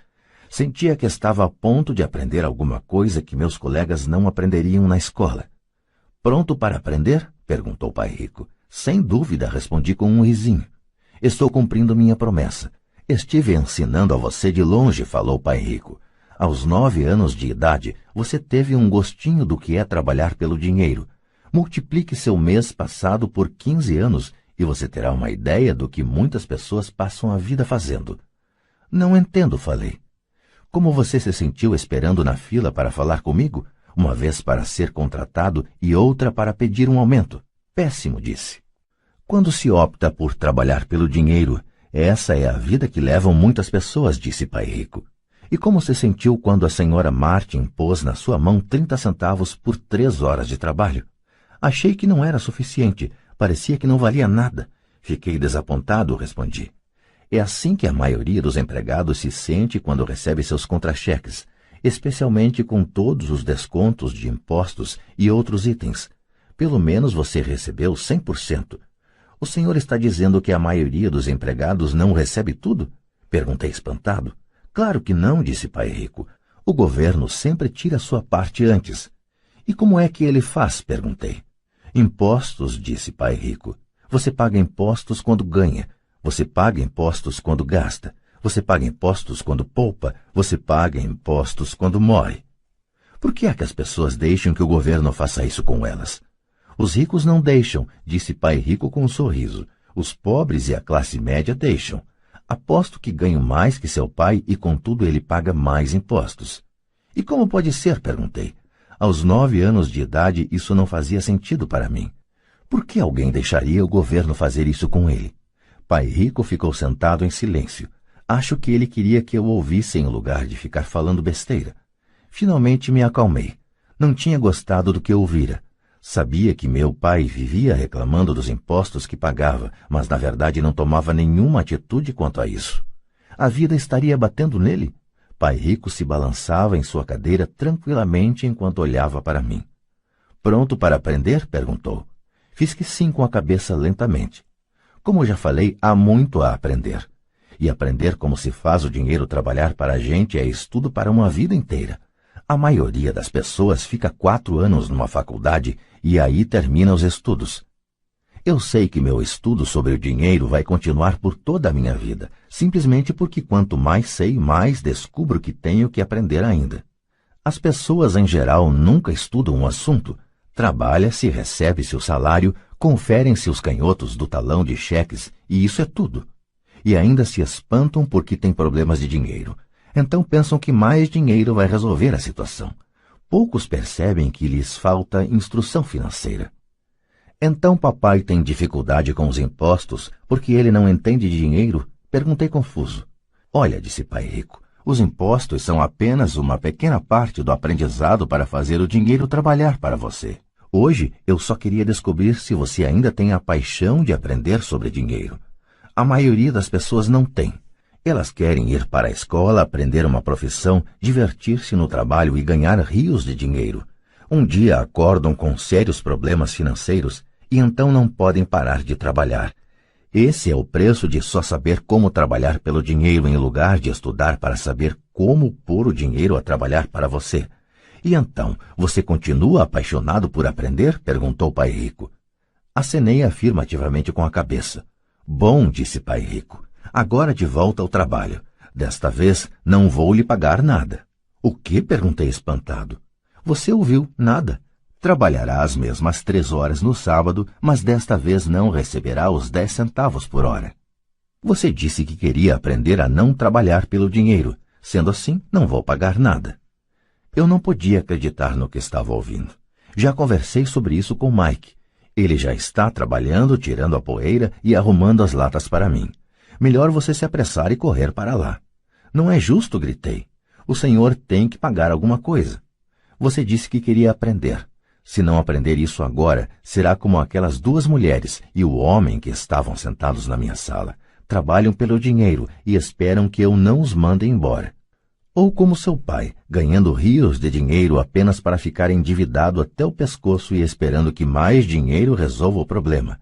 Sentia que estava a ponto de aprender alguma coisa que meus colegas não aprenderiam na escola. Pronto para aprender? Perguntou Pai Rico. Sem dúvida, respondi com um risinho. Estou cumprindo minha promessa. Estive ensinando a você de longe, falou Pai Rico. Aos 9 anos de idade, você teve um gostinho do que é trabalhar pelo dinheiro. Multiplique seu mês passado por 15 anos e você terá uma ideia do que muitas pessoas passam a vida fazendo. Não entendo, falei. Como você se sentiu esperando na fila para falar comigo, uma vez para ser contratado e outra para pedir um aumento? Péssimo, disse. Quando se opta por trabalhar pelo dinheiro, essa é a vida que levam muitas pessoas, disse Pai Rico. E como se sentiu quando a senhora Martin pôs na sua mão 30 centavos por 3 horas de trabalho? Achei que não era suficiente, parecia que não valia nada. Fiquei desapontado, respondi. É assim que a maioria dos empregados se sente quando recebe seus contra-cheques, especialmente com todos os descontos de impostos e outros itens. Pelo menos você recebeu 100%. O senhor está dizendo que a maioria dos empregados não recebe tudo? Perguntei espantado. Claro que não, disse Pai Rico. O governo sempre tira sua parte antes. E como é que ele faz? Perguntei. Impostos, disse Pai Rico. Você paga impostos quando ganha. Você paga impostos quando gasta. Você paga impostos quando poupa. Você paga impostos quando morre. Por que é que as pessoas deixam que o governo faça isso com elas? Os ricos não deixam, disse Pai Rico com um sorriso. Os pobres e a classe média deixam. Aposto que ganho mais que seu pai e, contudo, ele paga mais impostos. E como pode ser? Perguntei. Aos 9 anos de idade, isso não fazia sentido para mim. Por que alguém deixaria o governo fazer isso com ele? Pai Rico ficou sentado em silêncio. Acho que ele queria que eu ouvisse em lugar de ficar falando besteira. Finalmente me acalmei. Não tinha gostado do que ouvira. Sabia que meu pai vivia reclamando dos impostos que pagava, mas na verdade não tomava nenhuma atitude quanto a isso. A vida estaria batendo nele? Pai Rico se balançava em sua cadeira tranquilamente enquanto olhava para mim. Pronto para aprender? Perguntou. Fiz que sim com a cabeça lentamente. Como já falei, há muito a aprender. E aprender como se faz o dinheiro trabalhar para a gente é estudo para uma vida inteira. A maioria das pessoas fica 4 anos numa faculdade e aí termina os estudos. Eu sei que meu estudo sobre o dinheiro vai continuar por toda a minha vida, simplesmente porque quanto mais sei, mais descubro que tenho que aprender ainda. As pessoas em geral nunca estudam um assunto. Trabalha-se, recebe-se o salário, conferem-se os canhotos do talão de cheques e isso é tudo. E ainda se espantam porque têm problemas de dinheiro. Então pensam que mais dinheiro vai resolver a situação. Poucos percebem que lhes falta instrução financeira. Então papai tem dificuldade com os impostos porque ele não entende de dinheiro? Perguntei confuso. Olha, disse Pai Rico, os impostos são apenas uma pequena parte do aprendizado para fazer o dinheiro trabalhar para você. Hoje eu só queria descobrir se você ainda tem a paixão de aprender sobre dinheiro. A maioria das pessoas não tem. Elas querem ir para a escola, aprender uma profissão, divertir-se no trabalho e ganhar rios de dinheiro. Um dia acordam com sérios problemas financeiros e então não podem parar de trabalhar. Esse é o preço de só saber como trabalhar pelo dinheiro em lugar de estudar para saber como pôr o dinheiro a trabalhar para você. E então, você continua apaixonado por aprender? Perguntou Pai Rico. Acenei afirmativamente com a cabeça. Bom, disse Pai Rico. Agora de volta ao trabalho. Desta vez não vou lhe pagar nada. O que? Perguntei espantado. Você ouviu, nada. Trabalhará as mesmas 3 horas no sábado, mas desta vez não receberá os 10 centavos por hora. Você disse que queria aprender a não trabalhar pelo dinheiro. Sendo assim, não vou pagar nada. Eu não podia acreditar no que estava ouvindo. Já conversei sobre isso com Mike. Ele já está trabalhando, tirando a poeira e arrumando as latas para mim. Melhor você se apressar e correr para lá. Não é justo, gritei. O senhor tem que pagar alguma coisa. Você disse que queria aprender. Se não aprender isso agora, será como aquelas 2 mulheres e o homem que estavam sentados na minha sala. Trabalham pelo dinheiro e esperam que eu não os mande embora. Ou como seu pai, ganhando rios de dinheiro apenas para ficar endividado até o pescoço e esperando que mais dinheiro resolva o problema.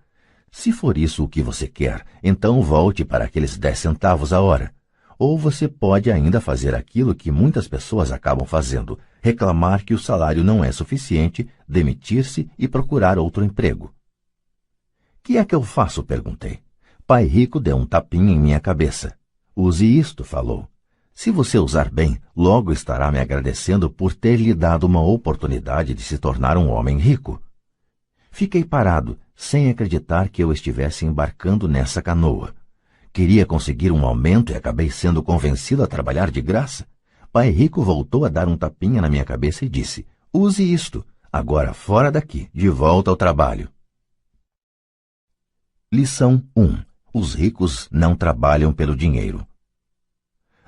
Se for isso o que você quer, então volte para aqueles 10 centavos a hora. Ou você pode ainda fazer aquilo que muitas pessoas acabam fazendo, reclamar que o salário não é suficiente, demitir-se e procurar outro emprego. Que é que eu faço? Perguntei. Pai Rico deu um tapinha em minha cabeça. Use isto, falou. Se você usar bem, logo estará me agradecendo por ter lhe dado uma oportunidade de se tornar um homem rico. Fiquei parado, sem acreditar que eu estivesse embarcando nessa canoa. Queria conseguir um aumento e acabei sendo convencido a trabalhar de graça. Pai Rico voltou a dar um tapinha na minha cabeça e disse: use isto, agora fora daqui, de volta ao trabalho. Lição 1. Os ricos não trabalham pelo dinheiro.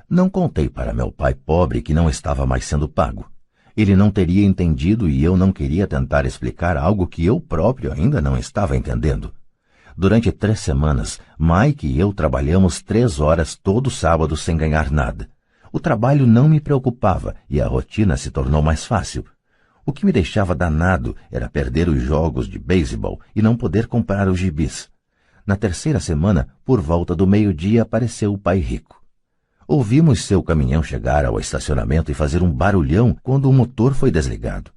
Não contei para meu pai pobre que não estava mais sendo pago. Ele não teria entendido e eu não queria tentar explicar algo que eu próprio ainda não estava entendendo. Durante 3 semanas, Mike e eu trabalhamos 3 horas todo sábado sem ganhar nada. O trabalho não me preocupava e a rotina se tornou mais fácil. O que me deixava danado era perder os jogos de beisebol e não poder comprar os gibis. Na 3ª semana, por volta do meio-dia, apareceu o Pai Rico. Ouvimos seu caminhão chegar ao estacionamento e fazer um barulhão quando o motor foi desligado.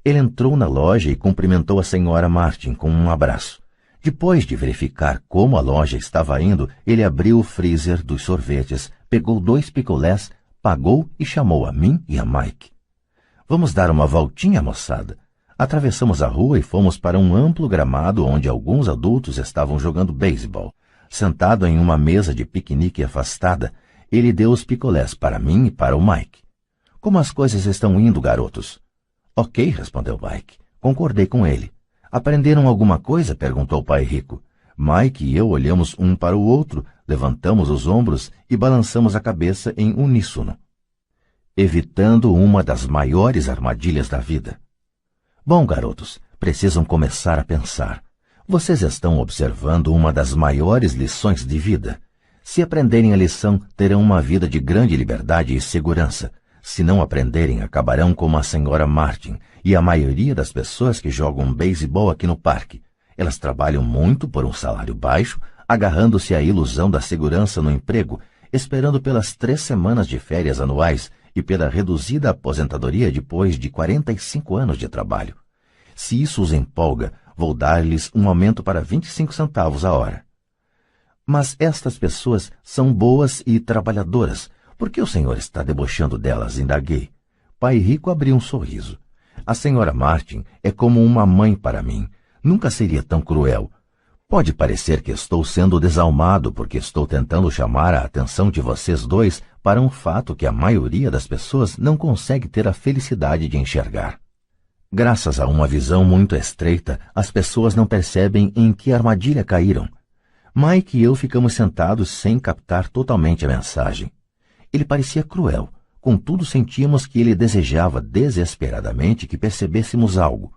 Ele entrou na loja e cumprimentou a senhora Martin com um abraço. Depois de verificar como a loja estava indo, ele abriu o freezer dos sorvetes, pegou 2 picolés, pagou e chamou a mim e a Mike. Vamos dar uma voltinha, moçada. Atravessamos a rua e fomos para um amplo gramado onde alguns adultos estavam jogando beisebol. Sentado em uma mesa de piquenique afastada, ele deu os picolés para mim e para o Mike. Como as coisas estão indo, garotos? Ok, respondeu Mike. Concordei com ele. Aprenderam alguma coisa? Perguntou o Pai Rico. Mike e eu olhamos um para o outro, levantamos os ombros e balançamos a cabeça em uníssono, evitando uma das maiores armadilhas da vida. Bom, garotos, precisam começar a pensar. Vocês estão observando uma das maiores lições de vida. Se aprenderem a lição, terão uma vida de grande liberdade e segurança. Se não aprenderem, acabarão como a senhora Martin e a maioria das pessoas que jogam beisebol aqui no parque. Elas trabalham muito por um salário baixo, agarrando-se à ilusão da segurança no emprego, esperando pelas 3 semanas de férias anuais e pela reduzida aposentadoria depois de 45 anos de trabalho. Se isso os empolga, vou dar-lhes um aumento para 25 centavos a hora. Mas estas pessoas são boas e trabalhadoras. Por que o senhor está debochando delas? Indaguei. Pai Rico abriu um sorriso. A senhora Martin é como uma mãe para mim. Nunca seria tão cruel. Pode parecer que estou sendo desalmado porque estou tentando chamar a atenção de vocês dois para um fato que a maioria das pessoas não consegue ter a felicidade de enxergar. Graças a uma visão muito estreita, as pessoas não percebem em que armadilha caíram. Mike e eu ficamos sentados sem captar totalmente a mensagem. Ele parecia cruel, contudo sentíamos que ele desejava desesperadamente que percebêssemos algo.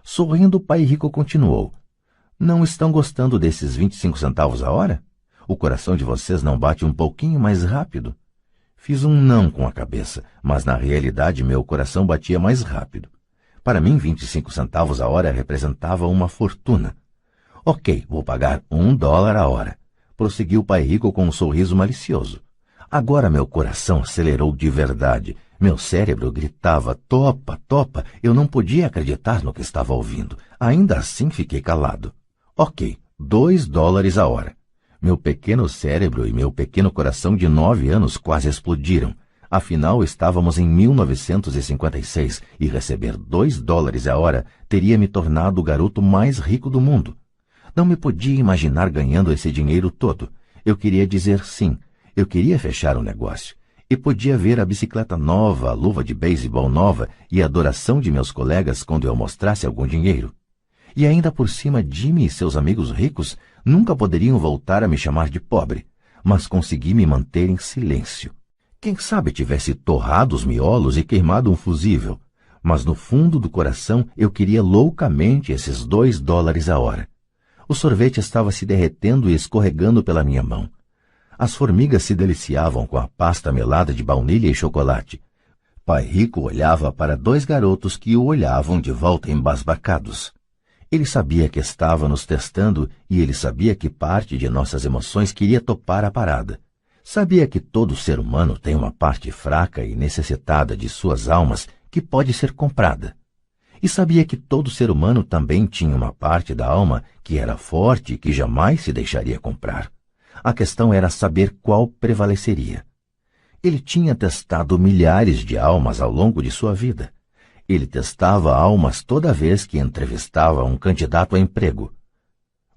Sorrindo, o Pai Rico continuou. Não estão gostando desses 25 centavos a hora? O coração de vocês não bate um pouquinho mais rápido? Fiz um não com a cabeça, mas na realidade meu coração batia mais rápido. Para mim, 25 centavos a hora representava uma fortuna. Ok, vou pagar $1 a hora, prosseguiu o Pai Rico com um sorriso malicioso. Agora meu coração acelerou de verdade. Meu cérebro gritava, topa, topa. Eu não podia acreditar no que estava ouvindo. Ainda assim fiquei calado. Ok, $2 a hora. Meu pequeno cérebro e meu pequeno coração de 9 anos quase explodiram. Afinal, estávamos em 1956 e receber $2 a hora teria me tornado o garoto mais rico do mundo. Não me podia imaginar ganhando esse dinheiro todo. Eu queria dizer sim. Eu queria fechar o negócio. E podia ver a bicicleta nova, a luva de beisebol nova e a adoração de meus colegas quando eu mostrasse algum dinheiro. E ainda por cima, Jimmy e seus amigos ricos nunca poderiam voltar a me chamar de pobre, mas consegui me manter em silêncio. Quem sabe tivesse torrado os miolos e queimado um fusível, mas no fundo do coração eu queria loucamente esses $2 a hora. O sorvete estava se derretendo e escorregando pela minha mão. As formigas se deliciavam com a pasta melada de baunilha e chocolate. Pai Rico olhava para 2 garotos que o olhavam de volta embasbacados. Ele sabia que estava nos testando e ele sabia que parte de nossas emoções queria topar a parada. Sabia que todo ser humano tem uma parte fraca e necessitada de suas almas que pode ser comprada. E sabia que todo ser humano também tinha uma parte da alma que era forte e que jamais se deixaria comprar. A questão era saber qual prevaleceria. Ele tinha testado milhares de almas ao longo de sua vida. Ele testava almas toda vez que entrevistava um candidato a emprego.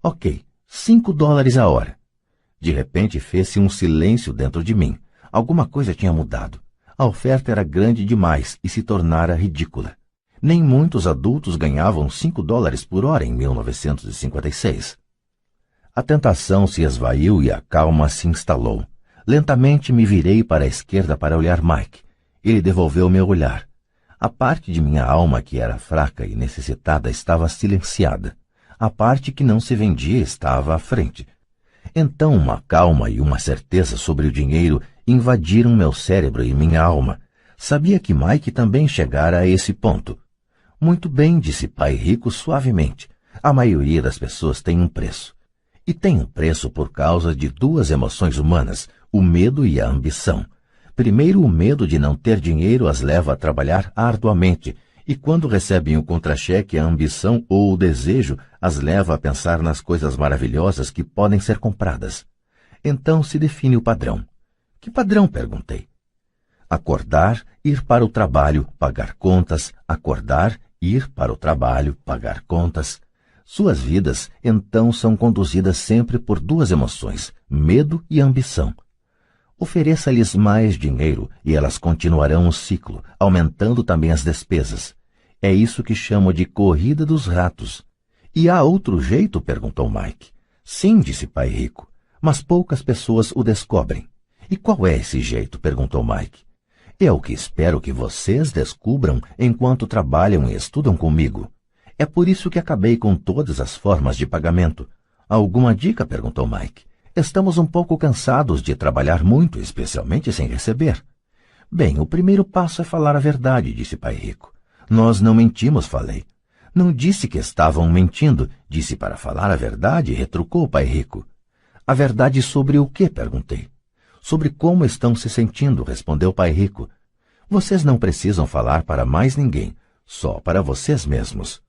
Ok, $5 a hora. De repente fez-se um silêncio dentro de mim. Alguma coisa tinha mudado. A oferta era grande demais e se tornara ridícula. Nem muitos adultos ganhavam $5 por hora em 1956. A tentação se esvaiu e a calma se instalou. Lentamente me virei para a esquerda para olhar Mike. Ele devolveu meu olhar. A parte de minha alma que era fraca e necessitada estava silenciada. A parte que não se vendia estava à frente. Então uma calma e uma certeza sobre o dinheiro invadiram meu cérebro e minha alma. Sabia que Mike também chegara a esse ponto. Muito bem, disse Pai Rico suavemente. A maioria das pessoas tem um preço. E tem um preço por causa de duas emoções humanas, o medo e a ambição. Primeiro, o medo de não ter dinheiro as leva a trabalhar arduamente, e quando recebem o contra-cheque, a ambição ou o desejo as leva a pensar nas coisas maravilhosas que podem ser compradas. Então se define o padrão. Que padrão? Perguntei. Acordar, ir para o trabalho, pagar contas, acordar, ir para o trabalho, pagar contas. Suas vidas, então, são conduzidas sempre por duas emoções, medo e ambição. Ofereça-lhes mais dinheiro e elas continuarão o ciclo, aumentando também as despesas. É isso que chamo de corrida dos ratos. E há outro jeito? Perguntou Mike. Sim, disse Pai Rico, mas poucas pessoas o descobrem. E qual é esse jeito? Perguntou Mike. É o que espero que vocês descubram enquanto trabalham e estudam comigo. É por isso que acabei com todas as formas de pagamento. Alguma dica? Perguntou Mike. Estamos um pouco cansados de trabalhar muito, especialmente sem receber. Bem, o primeiro passo é falar a verdade, disse Pai Rico. Nós não mentimos, falei. Não disse que estavam mentindo, disse para falar a verdade, retrucou Pai Rico. A verdade sobre o quê? Perguntei. Sobre como estão se sentindo, respondeu Pai Rico. Vocês não precisam falar para mais ninguém, só para vocês mesmos.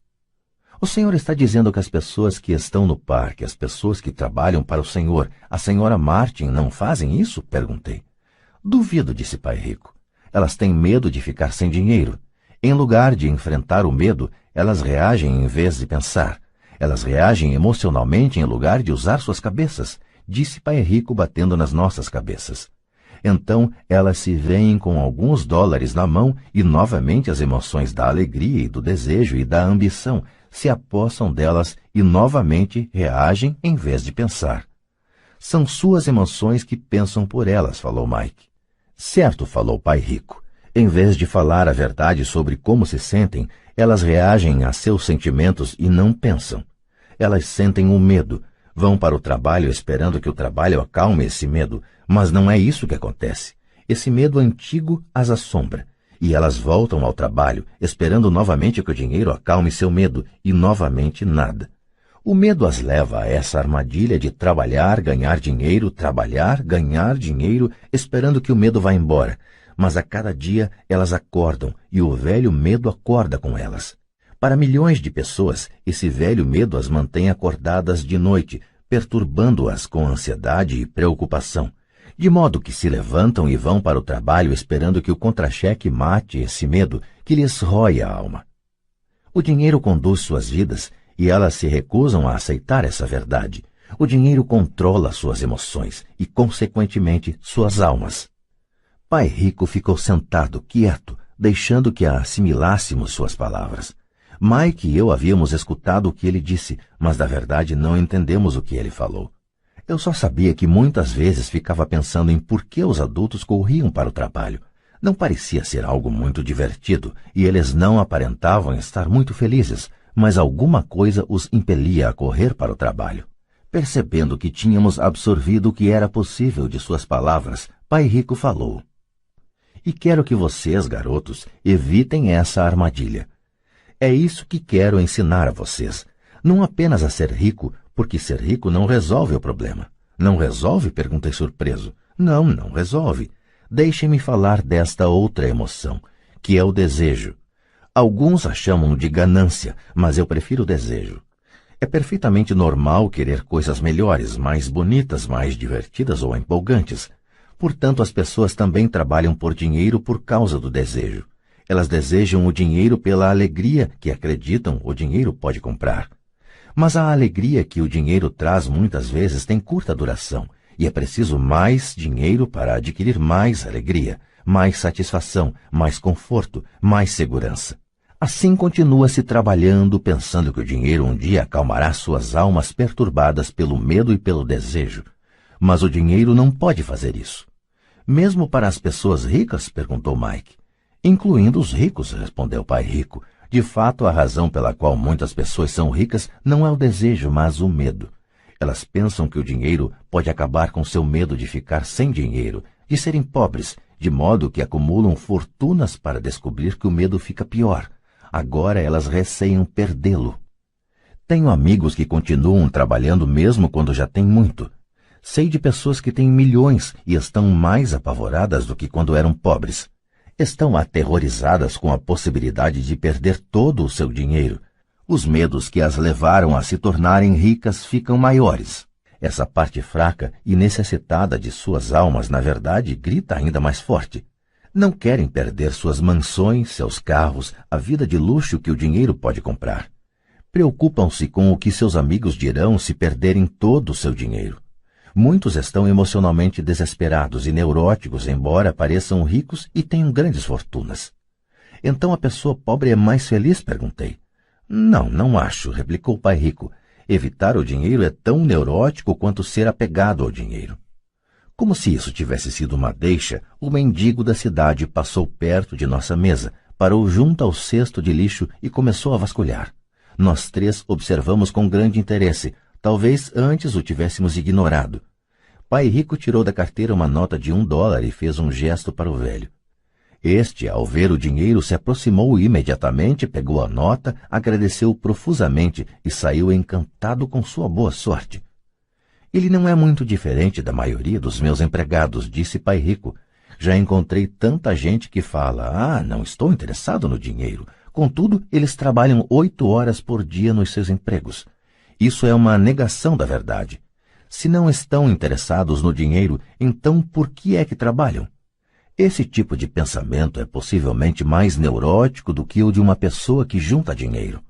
O senhor está dizendo que as pessoas que estão no parque, as pessoas que trabalham para o senhor, a senhora Martin, não fazem isso? Perguntei. Duvido, disse Pai Rico. Elas têm medo de ficar sem dinheiro. Em lugar de enfrentar o medo, elas reagem em vez de pensar. Elas reagem emocionalmente em lugar de usar suas cabeças, disse Pai Rico batendo nas nossas cabeças. Então elas se veem com alguns dólares na mão e novamente as emoções da alegria e do desejo e da ambição se apossam delas e novamente reagem em vez de pensar. São suas emoções que pensam por elas, falou Mike. Certo, falou Pai Rico. Em vez de falar a verdade sobre como se sentem, elas reagem a seus sentimentos e não pensam. Elas sentem o medo, vão para o trabalho esperando que o trabalho acalme esse medo, mas não é isso que acontece. Esse medo antigo as assombra. E elas voltam ao trabalho, esperando novamente que o dinheiro acalme seu medo, e novamente nada. O medo as leva a essa armadilha de trabalhar, ganhar dinheiro, trabalhar, ganhar dinheiro, esperando que o medo vá embora. Mas a cada dia elas acordam, e o velho medo acorda com elas. Para milhões de pessoas, esse velho medo as mantém acordadas de noite, perturbando-as com ansiedade e preocupação. De modo que se levantam e vão para o trabalho esperando que o contra-cheque mate esse medo que lhes rói a alma. O dinheiro conduz suas vidas e elas se recusam a aceitar essa verdade. O dinheiro controla suas emoções e, consequentemente, suas almas. Pai Rico ficou sentado, quieto, deixando que assimilássemos suas palavras. Mike e eu havíamos escutado o que ele disse, mas da verdade não entendemos o que ele falou. Eu só sabia que muitas vezes ficava pensando em por que os adultos corriam para o trabalho. Não parecia ser algo muito divertido e eles não aparentavam estar muito felizes, mas alguma coisa os impelia a correr para o trabalho. Percebendo que tínhamos absorvido o que era possível de suas palavras, Pai Rico falou. E quero que vocês, garotos, evitem essa armadilha. É isso que quero ensinar a vocês. Não apenas a ser rico, porque ser rico não resolve o problema. Não resolve? Perguntei surpreso. Não, não resolve. Deixem-me falar desta outra emoção, que é o desejo. Alguns a chamam de ganância, mas eu prefiro desejo. É perfeitamente normal querer coisas melhores, mais bonitas, mais divertidas ou empolgantes. Portanto, as pessoas também trabalham por dinheiro por causa do desejo. Elas desejam o dinheiro pela alegria que acreditam o dinheiro pode comprar. Mas a alegria que o dinheiro traz muitas vezes tem curta duração, e é preciso mais dinheiro para adquirir mais alegria, mais satisfação, mais conforto, mais segurança. Assim continua-se trabalhando, pensando que o dinheiro um dia acalmará suas almas perturbadas pelo medo e pelo desejo. Mas o dinheiro não pode fazer isso. Mesmo para as pessoas ricas? Perguntou Mike. Incluindo os ricos, respondeu o pai rico. De fato, a razão pela qual muitas pessoas são ricas não é o desejo, mas o medo. Elas pensam que o dinheiro pode acabar com seu medo de ficar sem dinheiro, de serem pobres, de modo que acumulam fortunas para descobrir que o medo fica pior. Agora elas receiam perdê-lo. Tenho amigos que continuam trabalhando mesmo quando já têm muito. Sei de pessoas que têm milhões e estão mais apavoradas do que quando eram pobres. Estão aterrorizadas com a possibilidade de perder todo o seu dinheiro. Os medos que as levaram a se tornarem ricas ficam maiores. Essa parte fraca e necessitada de suas almas, na verdade, grita ainda mais forte. Não querem perder suas mansões, seus carros, a vida de luxo que o dinheiro pode comprar. Preocupam-se com o que seus amigos dirão se perderem todo o seu dinheiro. Muitos estão emocionalmente desesperados e neuróticos, embora pareçam ricos e tenham grandes fortunas. Então a pessoa pobre é mais feliz? Perguntei. Não, não acho, replicou o pai rico. Evitar o dinheiro é tão neurótico quanto ser apegado ao dinheiro. Como se isso tivesse sido uma deixa, o mendigo da cidade passou perto de nossa mesa, parou junto ao cesto de lixo e começou a vasculhar. Nós três observamos com grande interesse. Talvez antes o tivéssemos ignorado. Pai rico tirou da carteira uma nota de $1 e fez um gesto para o velho. Este, ao ver o dinheiro, se aproximou imediatamente, pegou a nota, agradeceu profusamente e saiu encantado com sua boa sorte. Ele não é muito diferente da maioria dos meus empregados, disse pai rico. Já encontrei tanta gente que fala, não estou interessado no dinheiro. Contudo, eles trabalham 8 horas por dia nos seus empregos. Isso é uma negação da verdade. Se não estão interessados no dinheiro, então por que é que trabalham? Esse tipo de pensamento é possivelmente mais neurótico do que o de uma pessoa que junta dinheiro.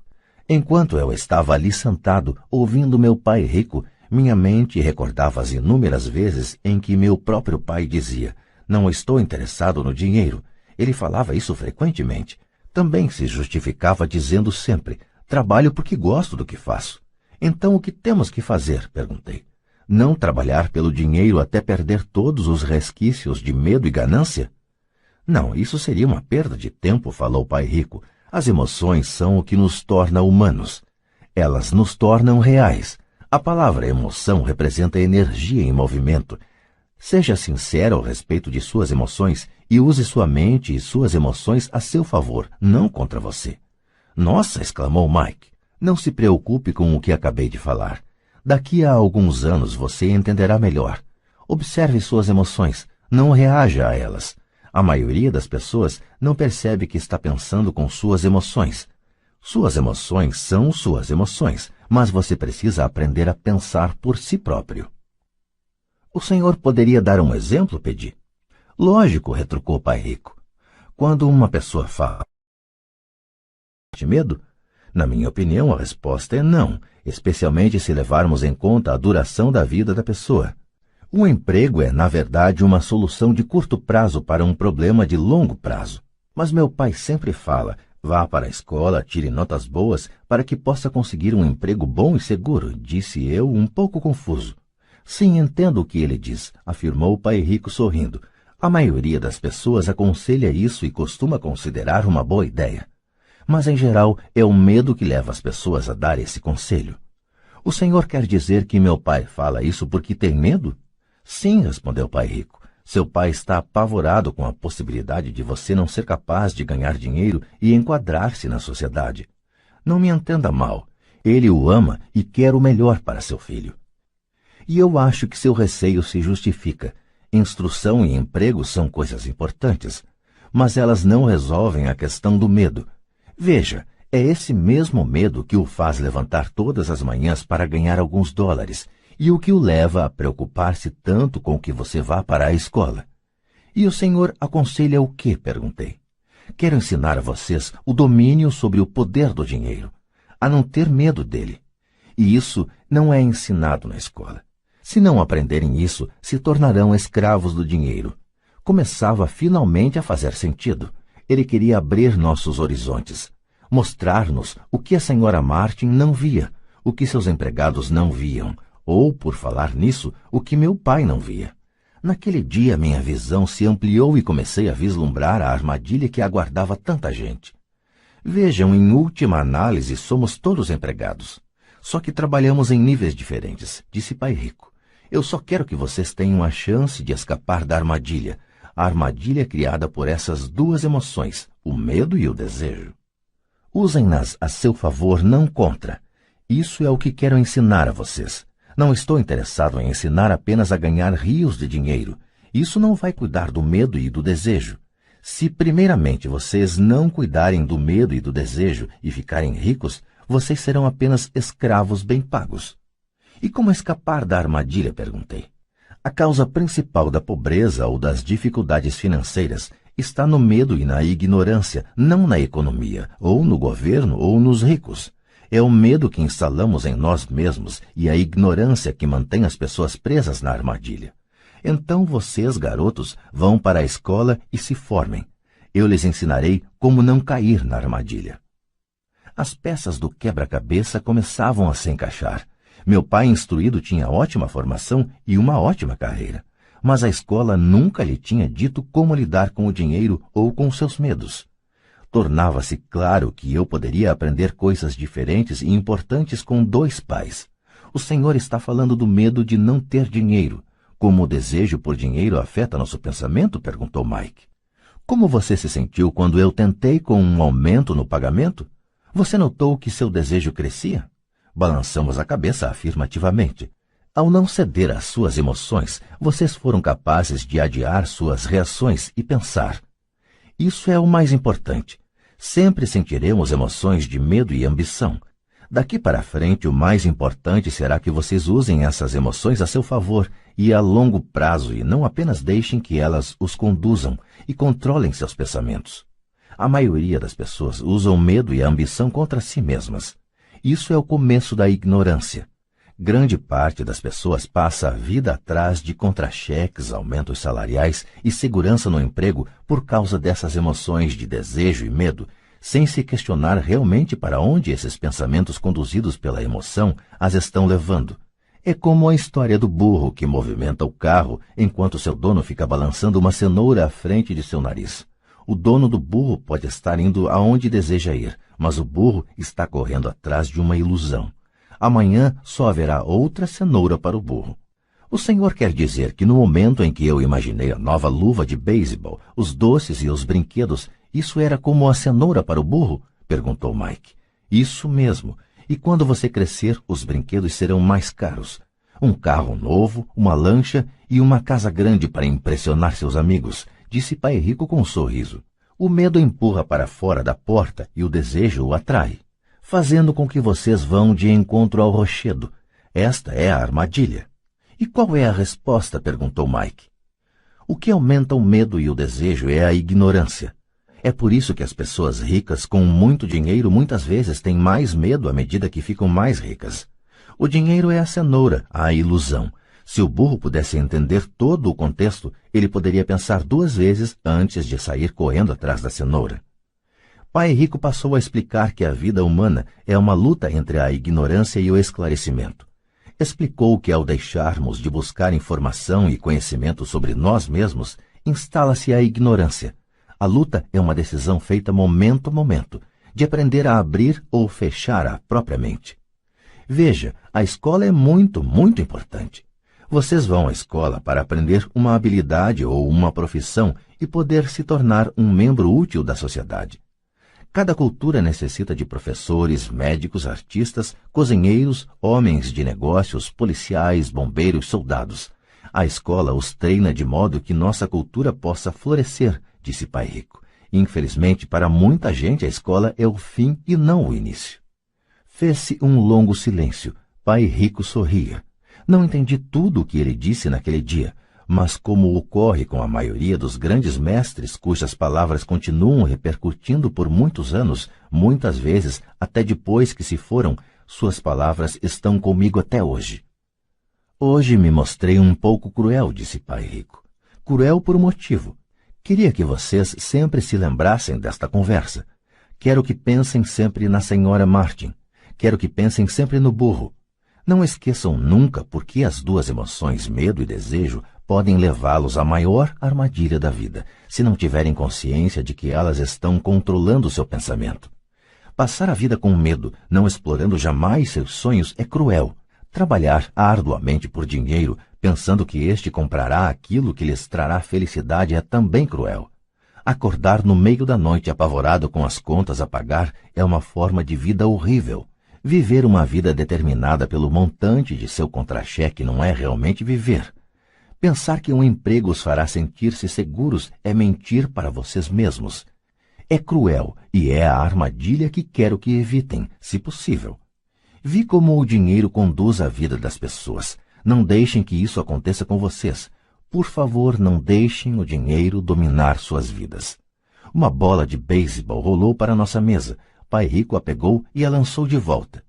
Enquanto eu estava ali sentado, ouvindo meu pai rico, minha mente recordava as inúmeras vezes em que meu próprio pai dizia, não estou interessado no dinheiro. Ele falava isso frequentemente. Também se justificava dizendo sempre, trabalho porque gosto do que faço. Então o que temos que fazer? Perguntei. Não trabalhar pelo dinheiro até perder todos os resquícios de medo e ganância? Não, isso seria uma perda de tempo, falou o pai rico. As emoções são o que nos torna humanos. Elas nos tornam reais. A palavra emoção representa energia em movimento. Seja sincero ao respeito de suas emoções e use sua mente e suas emoções a seu favor, não contra você. Nossa, exclamou Mike. Não se preocupe com o que acabei de falar. Daqui a alguns anos você entenderá melhor. Observe suas emoções, não reaja a elas. A maioria das pessoas não percebe que está pensando com suas emoções. Suas emoções são suas emoções, mas você precisa aprender a pensar por si próprio. O senhor poderia dar um exemplo, pedi? Lógico, retrucou o pai rico. Quando uma pessoa fala de medo, na minha opinião, a resposta é não, especialmente se levarmos em conta a duração da vida da pessoa. O emprego é, na verdade, uma solução de curto prazo para um problema de longo prazo. Mas meu pai sempre fala, vá para a escola, tire notas boas para que possa conseguir um emprego bom e seguro, disse eu, um pouco confuso. Sim, entendo o que ele diz, afirmou o pai rico sorrindo. A maioria das pessoas aconselha isso e costuma considerar uma boa ideia. Mas, em geral, é o medo que leva as pessoas a dar esse conselho. O senhor quer dizer que meu pai fala isso porque tem medo? Sim, respondeu o pai rico. Seu pai está apavorado com a possibilidade de você não ser capaz de ganhar dinheiro e enquadrar-se na sociedade. Não me entenda mal. Ele o ama e quer o melhor para seu filho. E eu acho que seu receio se justifica. Instrução e emprego são coisas importantes, mas elas não resolvem a questão do medo. Veja, é esse mesmo medo que o faz levantar todas as manhãs para ganhar alguns dólares e o que o leva a preocupar-se tanto com que você vá para a escola. E o senhor aconselha o quê? Perguntei. Quero ensinar a vocês o domínio sobre o poder do dinheiro, a não ter medo dele. E isso não é ensinado na escola. Se não aprenderem isso, se tornarão escravos do dinheiro. Começava finalmente a fazer sentido. Ele queria abrir nossos horizontes, mostrar-nos o que a senhora Martin não via, o que seus empregados não viam, ou, por falar nisso, o que meu pai não via. Naquele dia minha visão se ampliou e comecei a vislumbrar a armadilha que aguardava tanta gente. Vejam, em última análise, somos todos empregados. Só que trabalhamos em níveis diferentes, disse Pai Rico. Eu só quero que vocês tenham a chance de escapar da armadilha, a armadilha criada por essas duas emoções, o medo e o desejo. Usem-nas a seu favor, não contra. Isso é o que quero ensinar a vocês. Não estou interessado em ensinar apenas a ganhar rios de dinheiro. Isso não vai cuidar do medo e do desejo. Se primeiramente vocês não cuidarem do medo e do desejo e ficarem ricos, vocês serão apenas escravos bem pagos. E como escapar da armadilha? Perguntei. A causa principal da pobreza ou das dificuldades financeiras está no medo e na ignorância, não na economia, ou no governo, ou nos ricos. É o medo que instalamos em nós mesmos e a ignorância que mantém as pessoas presas na armadilha. Então vocês, garotos, vão para a escola e se formem. Eu lhes ensinarei como não cair na armadilha. As peças do quebra-cabeça começavam a se encaixar. Meu pai instruído tinha ótima formação e uma ótima carreira, mas a escola nunca lhe tinha dito como lidar com o dinheiro ou com seus medos. Tornava-se claro que eu poderia aprender coisas diferentes e importantes com dois pais. O senhor está falando do medo de não ter dinheiro. Como o desejo por dinheiro afeta nosso pensamento? Perguntou Mike. Como você se sentiu quando eu tentei com um aumento no pagamento? Você notou que seu desejo crescia? Balançamos a cabeça afirmativamente. Ao não ceder às suas emoções, vocês foram capazes de adiar suas reações e pensar. Isso é o mais importante. Sempre sentiremos emoções de medo e ambição. Daqui para frente, o mais importante será que vocês usem essas emoções a seu favor e a longo prazo e não apenas deixem que elas os conduzam e controlem seus pensamentos. A maioria das pessoas usam o medo e a ambição contra si mesmas. Isso é o começo da ignorância. Grande parte das pessoas passa a vida atrás de contra-cheques, aumentos salariais e segurança no emprego por causa dessas emoções de desejo e medo, sem se questionar realmente para onde esses pensamentos conduzidos pela emoção as estão levando. É como a história do burro que movimenta o carro enquanto seu dono fica balançando uma cenoura à frente de seu nariz. O dono do burro pode estar indo aonde deseja ir, mas o burro está correndo atrás de uma ilusão. Amanhã só haverá outra cenoura para o burro. O senhor quer dizer que no momento em que eu imaginei a nova luva de beisebol, os doces e os brinquedos, isso era como a cenoura para o burro? Perguntou Mike. Isso mesmo. E quando você crescer, os brinquedos serão mais caros. Um carro novo, uma lancha e uma casa grande para impressionar seus amigos, disse Pai Rico com um sorriso. O medo empurra para fora da porta e o desejo o atrai, fazendo com que vocês vão de encontro ao rochedo. Esta é a armadilha. E qual é a resposta? Perguntou Mike. O que aumenta o medo e o desejo é a ignorância. É por isso que as pessoas ricas com muito dinheiro muitas vezes têm mais medo à medida que ficam mais ricas. O dinheiro é a cenoura, a ilusão. Se o burro pudesse entender todo o contexto, ele poderia pensar duas vezes antes de sair correndo atrás da cenoura. Pai Rico passou a explicar que a vida humana é uma luta entre a ignorância e o esclarecimento. Explicou que ao deixarmos de buscar informação e conhecimento sobre nós mesmos, instala-se a ignorância. A luta é uma decisão feita momento a momento, de aprender a abrir ou fechar a própria mente. Veja, a escola é muito, muito importante. Vocês vão à escola para aprender uma habilidade ou uma profissão e poder se tornar um membro útil da sociedade. Cada cultura necessita de professores, médicos, artistas, cozinheiros, homens de negócios, policiais, bombeiros, soldados. A escola os treina de modo que nossa cultura possa florescer, disse Pai Rico. Infelizmente, para muita gente, a escola é o fim e não o início. Fez-se um longo silêncio. Pai Rico sorria. Não entendi tudo o que ele disse naquele dia, Mas como ocorre com a maioria dos grandes mestres cujas palavras continuam repercutindo por muitos anos, muitas vezes até depois que se foram, suas palavras estão comigo até hoje. Hoje me mostrei um pouco cruel, disse Pai Rico. Cruel por um motivo. Queria que vocês sempre se lembrassem desta conversa. Quero que pensem sempre na senhora Martin. Quero que pensem sempre no burro. Não esqueçam nunca porque as duas emoções, medo e desejo, podem levá-los à maior armadilha da vida, se não tiverem consciência de que elas estão controlando seu pensamento. Passar a vida com medo, não explorando jamais seus sonhos, é cruel. Trabalhar arduamente por dinheiro, pensando que este comprará aquilo que lhes trará felicidade, é também cruel. Acordar no meio da noite apavorado com as contas a pagar é uma forma de vida horrível. Viver uma vida determinada pelo montante de seu contra-cheque não é realmente viver. Pensar que um emprego os fará sentir-se seguros é mentir para vocês mesmos. É cruel e é a armadilha que quero que evitem, se possível. Vi como o dinheiro conduz a vida das pessoas. Não deixem que isso aconteça com vocês. Por favor, não deixem o dinheiro dominar suas vidas. Uma bola de beisebol rolou para nossa mesa. Pai Rico a pegou e a lançou de volta.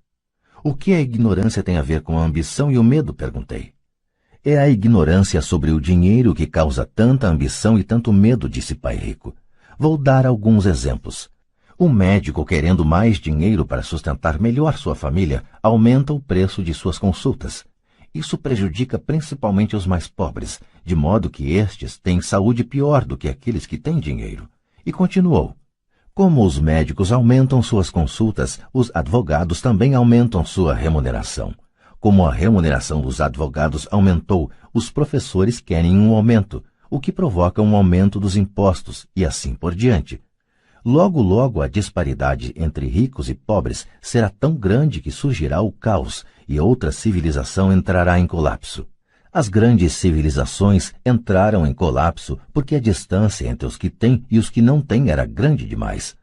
O que a ignorância tem a ver com a ambição e o medo? Perguntei. É a ignorância sobre o dinheiro que causa tanta ambição e tanto medo, disse Pai Rico. Vou dar alguns exemplos. Um médico querendo mais dinheiro para sustentar melhor sua família aumenta o preço de suas consultas. Isso prejudica principalmente os mais pobres, de modo que estes têm saúde pior do que aqueles que têm dinheiro. E continuou. Como os médicos aumentam suas consultas, os advogados também aumentam sua remuneração. Como a remuneração dos advogados aumentou, os professores querem um aumento, o que provoca um aumento dos impostos e assim por diante. Logo, logo, a disparidade entre ricos e pobres será tão grande que surgirá o caos e outra civilização entrará em colapso. As grandes civilizações entraram em colapso porque a distância entre os que têm e os que não têm era grande demais.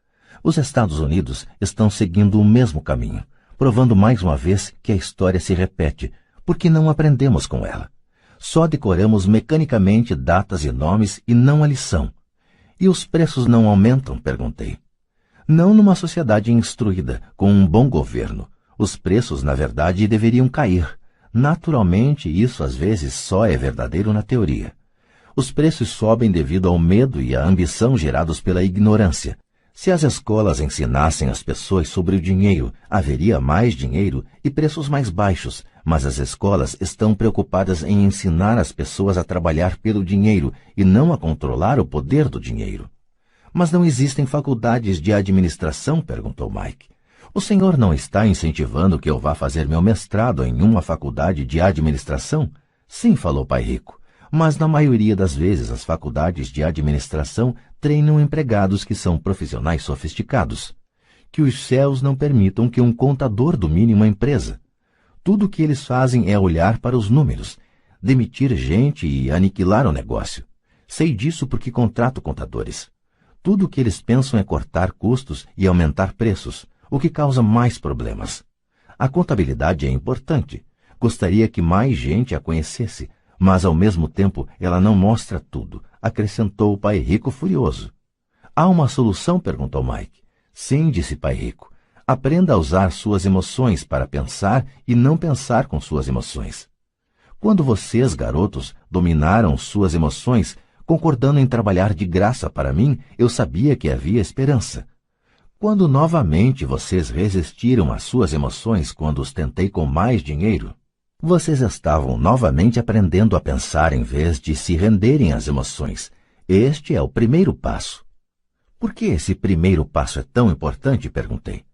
Os Estados Unidos estão seguindo o mesmo caminho, provando mais uma vez que a história se repete, porque não aprendemos com ela. Só decoramos mecanicamente datas e nomes e não a lição. E os preços não aumentam? Perguntei. Não numa sociedade instruída, com um bom governo. Os preços, na verdade, deveriam cair. Naturalmente, isso às vezes só é verdadeiro na teoria. Os preços sobem devido ao medo e à ambição gerados pela ignorância. Se as escolas ensinassem as pessoas sobre o dinheiro, haveria mais dinheiro e preços mais baixos, mas as escolas estão preocupadas em ensinar as pessoas a trabalhar pelo dinheiro e não a controlar o poder do dinheiro. Mas não existem faculdades de administração? Perguntou Mike. O senhor não está incentivando que eu vá fazer meu mestrado em uma faculdade de administração? Sim, falou Pai Rico. Mas na maioria das vezes as faculdades de administração treinam empregados que são profissionais sofisticados. Que os céus não permitam que um contador domine uma empresa. Tudo o que eles fazem é olhar para os números, demitir gente e aniquilar o negócio. Sei disso porque contrato contadores. Tudo o que eles pensam é cortar custos e aumentar preços, o que causa mais problemas. A contabilidade é importante. Gostaria que mais gente a conhecesse, mas ao mesmo tempo ela não mostra tudo, acrescentou o Pai Rico furioso. Há uma solução? Perguntou Mike. Sim, disse Pai Rico. Aprenda a usar suas emoções para pensar e não pensar com suas emoções. Quando vocês, garotos, dominaram suas emoções, concordando em trabalhar de graça para mim, eu sabia que havia esperança. Quando novamente vocês resistiram às suas emoções quando os tentei com mais dinheiro, vocês estavam novamente aprendendo a pensar em vez de se renderem às emoções. Este é o primeiro passo. Por que esse primeiro passo é tão importante? Perguntei.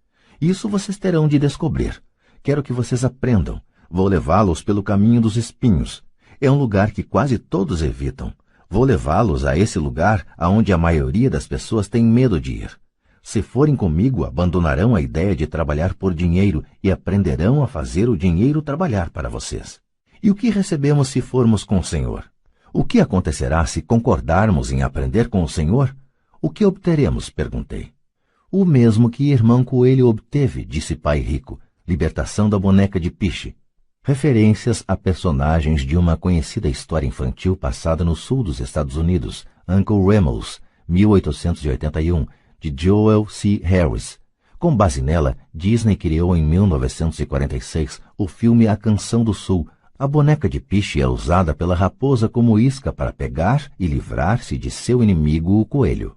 Isso vocês terão de descobrir. Quero que vocês aprendam. Vou levá-los pelo caminho dos espinhos. É um lugar que quase todos evitam. Vou levá-los a esse lugar aonde a maioria das pessoas tem medo de ir. Se forem comigo, abandonarão a ideia de trabalhar por dinheiro e aprenderão a fazer o dinheiro trabalhar para vocês. E o que recebemos se formos com o Senhor? O que acontecerá se concordarmos em aprender com o Senhor? O que obteremos? Perguntei. O mesmo que irmão Coelho obteve, disse Pai Rico, libertação da boneca de piche. Referências a personagens de uma conhecida história infantil passada no sul dos Estados Unidos, Uncle Remus, 1881, de Joel C. Harris. Com base nela, Disney criou em 1946 o filme A Canção do Sul. A boneca de piche é usada pela raposa como isca para pegar e livrar-se de seu inimigo, o coelho.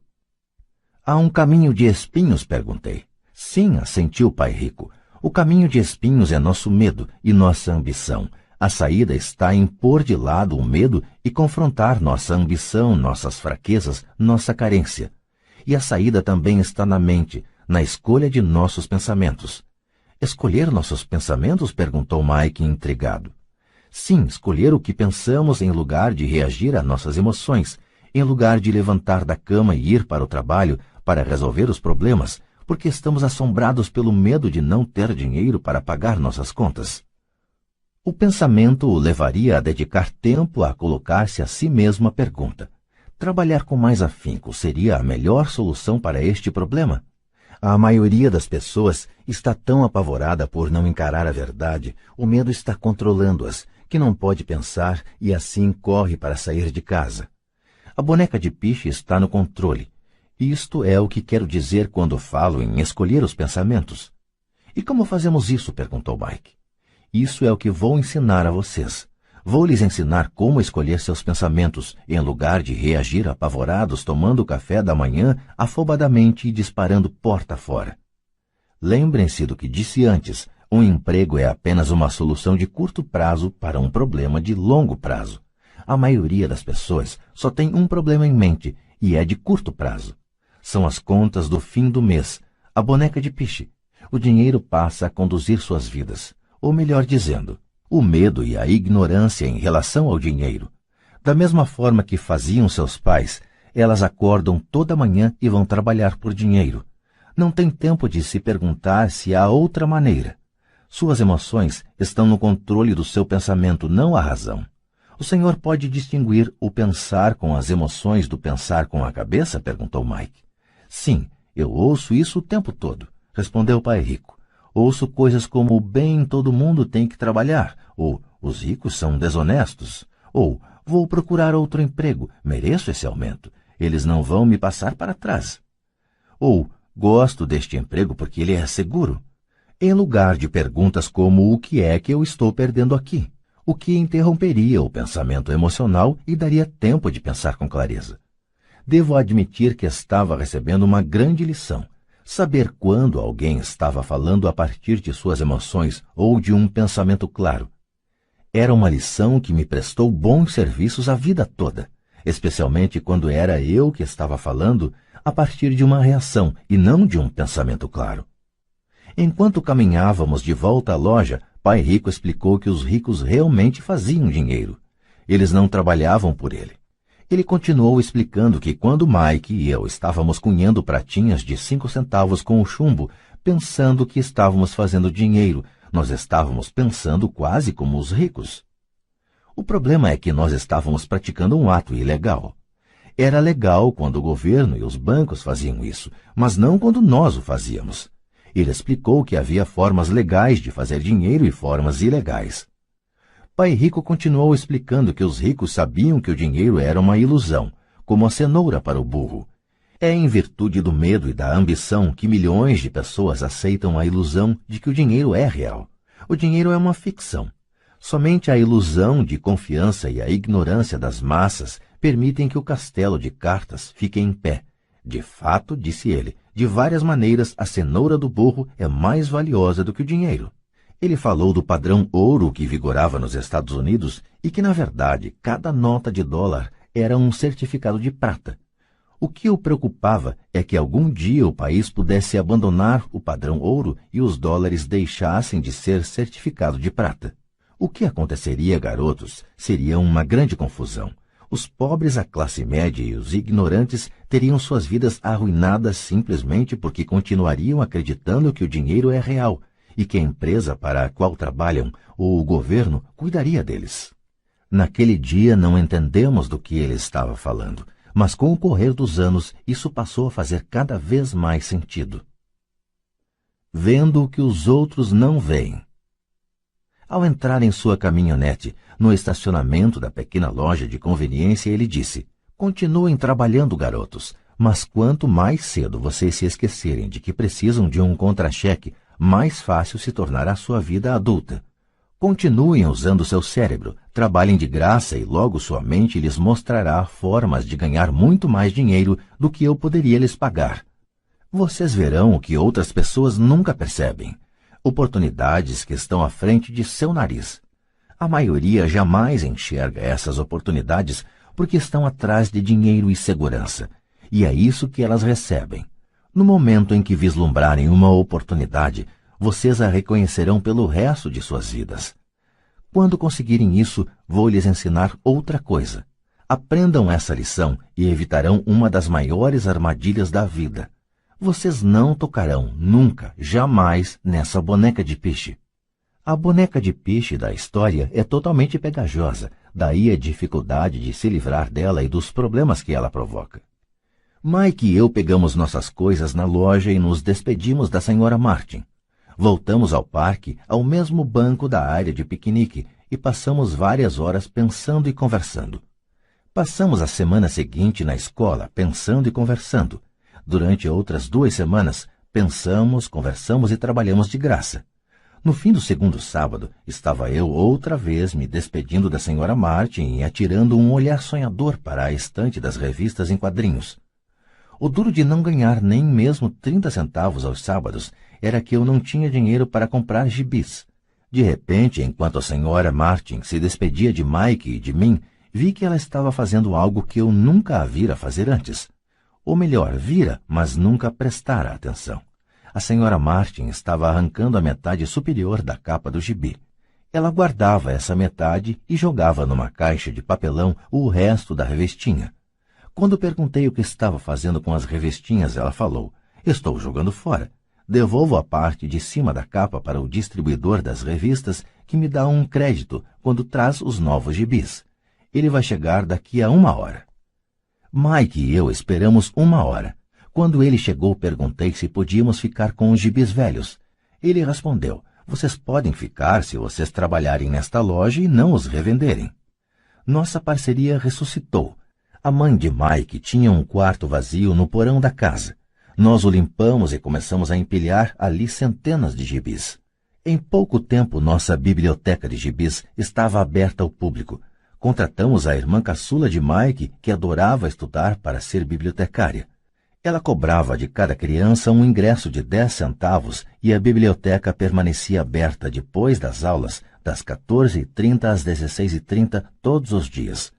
Há um caminho de espinhos? Perguntei. Sim, assentiu o pai rico. O caminho de espinhos é nosso medo e nossa ambição. A saída está em pôr de lado o medo e confrontar nossa ambição, nossas fraquezas, nossa carência. E a saída também está na mente, na escolha de nossos pensamentos. Escolher nossos pensamentos? Perguntou Mike intrigado. Sim, escolher o que pensamos em lugar de reagir a nossas emoções, em lugar de levantar da cama e ir para o trabalho para resolver os problemas, porque estamos assombrados pelo medo de não ter dinheiro para pagar nossas contas. O pensamento o levaria a dedicar tempo a colocar-se a si mesmo a pergunta: trabalhar com mais afinco seria a melhor solução para este problema? A maioria das pessoas está tão apavorada por não encarar a verdade, o medo está controlando-as, que não pode pensar e assim corre para sair de casa. A boneca de piche está no controle. Isto é o que quero dizer quando falo em escolher os pensamentos. E como fazemos isso? Perguntou Mike. Isso é o que vou ensinar a vocês. Vou lhes ensinar como escolher seus pensamentos, em lugar de reagir apavorados tomando o café da manhã afobadamente e disparando porta fora. Lembrem-se do que disse antes, um emprego é apenas uma solução de curto prazo para um problema de longo prazo. A maioria das pessoas só tem um problema em mente, e é de curto prazo. São as contas do fim do mês, a boneca de piche. O dinheiro passa a conduzir suas vidas, ou melhor dizendo, o medo e a ignorância em relação ao dinheiro. Da mesma forma que faziam seus pais, elas acordam toda manhã e vão trabalhar por dinheiro. Não tem tempo de se perguntar se há outra maneira. Suas emoções estão no controle do seu pensamento, não a razão. O senhor pode distinguir o pensar com as emoções do pensar com a cabeça? Perguntou Mike. Sim, eu ouço isso o tempo todo, respondeu o pai rico. Ouço coisas como: bem, todo mundo tem que trabalhar, ou os ricos são desonestos, ou vou procurar outro emprego, mereço esse aumento, eles não vão me passar para trás. Ou gosto deste emprego porque ele é seguro. Em lugar de perguntas como: o que é que eu estou perdendo aqui? O que interromperia o pensamento emocional e daria tempo de pensar com clareza. Devo admitir que estava recebendo uma grande lição. Saber quando alguém estava falando a partir de suas emoções ou de um pensamento claro. Era uma lição que me prestou bons serviços a vida toda, especialmente quando era eu que estava falando a partir de uma reação e não de um pensamento claro. Enquanto caminhávamos de volta à loja, Pai Rico explicou que os ricos realmente faziam dinheiro. Eles não trabalhavam por ele. Ele continuou explicando que quando Mike e eu estávamos cunhando pratinhas de 5 centavos com o chumbo, pensando que estávamos fazendo dinheiro, nós estávamos pensando quase como os ricos. O problema é que nós estávamos praticando um ato ilegal. Era legal quando o governo e os bancos faziam isso, mas não quando nós o fazíamos. Ele explicou que havia formas legais de fazer dinheiro e formas ilegais. Pai Rico continuou explicando que os ricos sabiam que o dinheiro era uma ilusão, como a cenoura para o burro. É em virtude do medo e da ambição que milhões de pessoas aceitam a ilusão de que o dinheiro é real. O dinheiro é uma ficção. Somente a ilusão de confiança e a ignorância das massas permitem que o castelo de cartas fique em pé. De fato, disse ele, de várias maneiras a cenoura do burro é mais valiosa do que o dinheiro. Ele falou do padrão ouro que vigorava nos Estados Unidos e que, na verdade, cada nota de dólar era um certificado de prata. O que o preocupava é que algum dia o país pudesse abandonar o padrão ouro e os dólares deixassem de ser certificado de prata. O que aconteceria, garotos, seria uma grande confusão. Os pobres, a classe média e os ignorantes teriam suas vidas arruinadas simplesmente porque continuariam acreditando que o dinheiro é real e que a empresa para a qual trabalham ou o governo cuidaria deles. Naquele dia não entendemos do que ele estava falando, mas com o correr dos anos isso passou a fazer cada vez mais sentido. Vendo o que os outros não veem. Ao entrar em sua caminhonete, no estacionamento da pequena loja de conveniência, ele disse: "Continuem trabalhando, garotos, mas quanto mais cedo vocês se esquecerem de que precisam de um contra-cheque, mais fácil se tornará sua vida adulta. Continuem usando seu cérebro, trabalhem de graça e logo sua mente lhes mostrará formas de ganhar muito mais dinheiro do que eu poderia lhes pagar. Vocês verão o que outras pessoas nunca percebem. Oportunidades que estão à frente de seu nariz. A maioria jamais enxerga essas oportunidades porque estão atrás de dinheiro e segurança, e é isso que elas recebem. No momento em que vislumbrarem uma oportunidade, vocês a reconhecerão pelo resto de suas vidas. Quando conseguirem isso, vou lhes ensinar outra coisa. Aprendam essa lição e evitarão uma das maiores armadilhas da vida. Vocês não tocarão nunca, jamais, nessa boneca de piche. A boneca de piche da história é totalmente pegajosa, daí a dificuldade de se livrar dela e dos problemas que ela provoca. Mike e eu pegamos nossas coisas na loja e nos despedimos da Sra. Martin. Voltamos ao parque, ao mesmo banco da área de piquenique, e passamos várias horas pensando e conversando. Passamos a semana seguinte na escola, pensando e conversando. Durante outras 2 semanas, pensamos, conversamos e trabalhamos de graça. No fim do segundo sábado, estava eu outra vez me despedindo da Sra. Martin e atirando um olhar sonhador para a estante das revistas em quadrinhos. O duro de não ganhar nem mesmo 30 centavos aos sábados era que eu não tinha dinheiro para comprar gibis. De repente, enquanto a Sra. Martin se despedia de Mike e de mim, vi que ela estava fazendo algo que eu nunca a vira fazer antes. Ou melhor, vira, mas nunca prestara atenção. A Sra. Martin estava arrancando a metade superior da capa do gibi. Ela guardava essa metade e jogava numa caixa de papelão o resto da revistinha. Quando perguntei o que estava fazendo com as revistinhas, ela falou: "Estou jogando fora. Devolvo a parte de cima da capa para o distribuidor das revistas, que me dá um crédito quando traz os novos gibis. Ele vai chegar daqui a 1 hora. Mike e eu esperamos 1 hora. Quando ele chegou, perguntei se podíamos ficar com os gibis velhos. Ele respondeu: "Vocês podem ficar se vocês trabalharem nesta loja e não os revenderem." Nossa parceria ressuscitou. A mãe de Mike tinha um quarto vazio no porão da casa. Nós o limpamos e começamos a empilhar ali centenas de gibis. Em pouco tempo, nossa biblioteca de gibis estava aberta ao público. Contratamos a irmã caçula de Mike, que adorava estudar para ser bibliotecária. Ela cobrava de cada criança um ingresso de 10 centavos e a biblioteca permanecia aberta depois das aulas, das 14h30 às 16h30, todos os dias.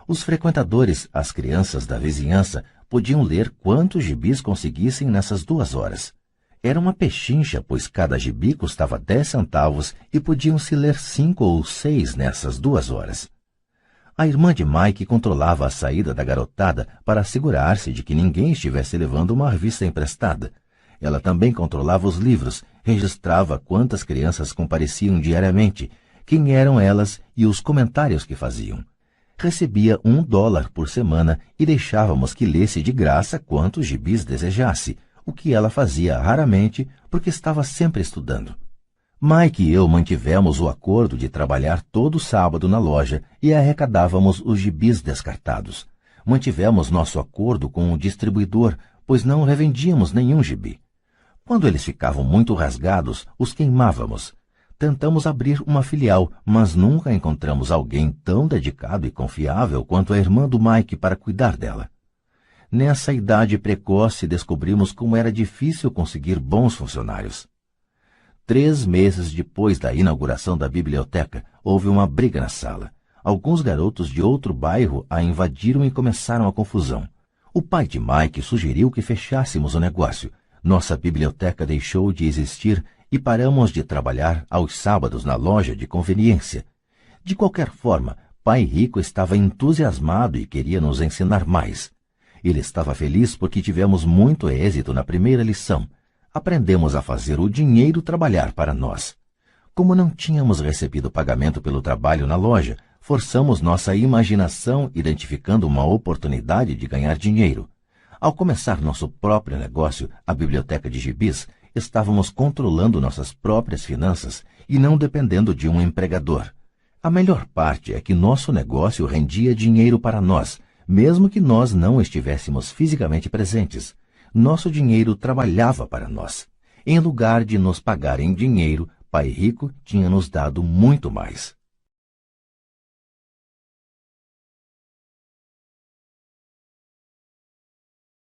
Os frequentadores, as crianças da vizinhança, podiam ler quantos gibis conseguissem nessas 2 horas. Era uma pechincha, pois cada gibi custava 10 centavos e podiam-se ler 5 ou 6 nessas 2 horas. A irmã de Mike controlava a saída da garotada para assegurar-se de que ninguém estivesse levando uma revista emprestada. Ela também controlava os livros, registrava quantas crianças compareciam diariamente, quem eram elas e os comentários que faziam. Recebia $1 por semana e deixávamos que lesse de graça quantos gibis desejasse, o que ela fazia raramente porque estava sempre estudando. Mike e eu mantivemos o acordo de trabalhar todo sábado na loja e arrecadávamos os gibis descartados. Mantivemos nosso acordo com o distribuidor, pois não revendíamos nenhum gibi. Quando eles ficavam muito rasgados, os queimávamos. Tentamos abrir uma filial, mas nunca encontramos alguém tão dedicado e confiável quanto a irmã do Mike para cuidar dela. Nessa idade precoce, descobrimos como era difícil conseguir bons funcionários. 3 meses depois da inauguração da biblioteca, houve uma briga na sala. Alguns garotos de outro bairro a invadiram e começaram a confusão. O pai de Mike sugeriu que fechássemos o negócio. Nossa biblioteca deixou de existir e paramos de trabalhar aos sábados na loja de conveniência. De qualquer forma, Pai Rico estava entusiasmado e queria nos ensinar mais. Ele estava feliz porque tivemos muito êxito na primeira lição. Aprendemos a fazer o dinheiro trabalhar para nós. Como não tínhamos recebido pagamento pelo trabalho na loja, forçamos nossa imaginação identificando uma oportunidade de ganhar dinheiro. Ao começar nosso próprio negócio, a biblioteca de gibis, Estávamos controlando nossas próprias finanças e não dependendo de um empregador. A melhor parte é que nosso negócio rendia dinheiro para nós, mesmo que nós não estivéssemos fisicamente presentes. Nosso dinheiro trabalhava para nós. Em lugar de nos pagar em dinheiro, Pai Rico tinha nos dado muito mais.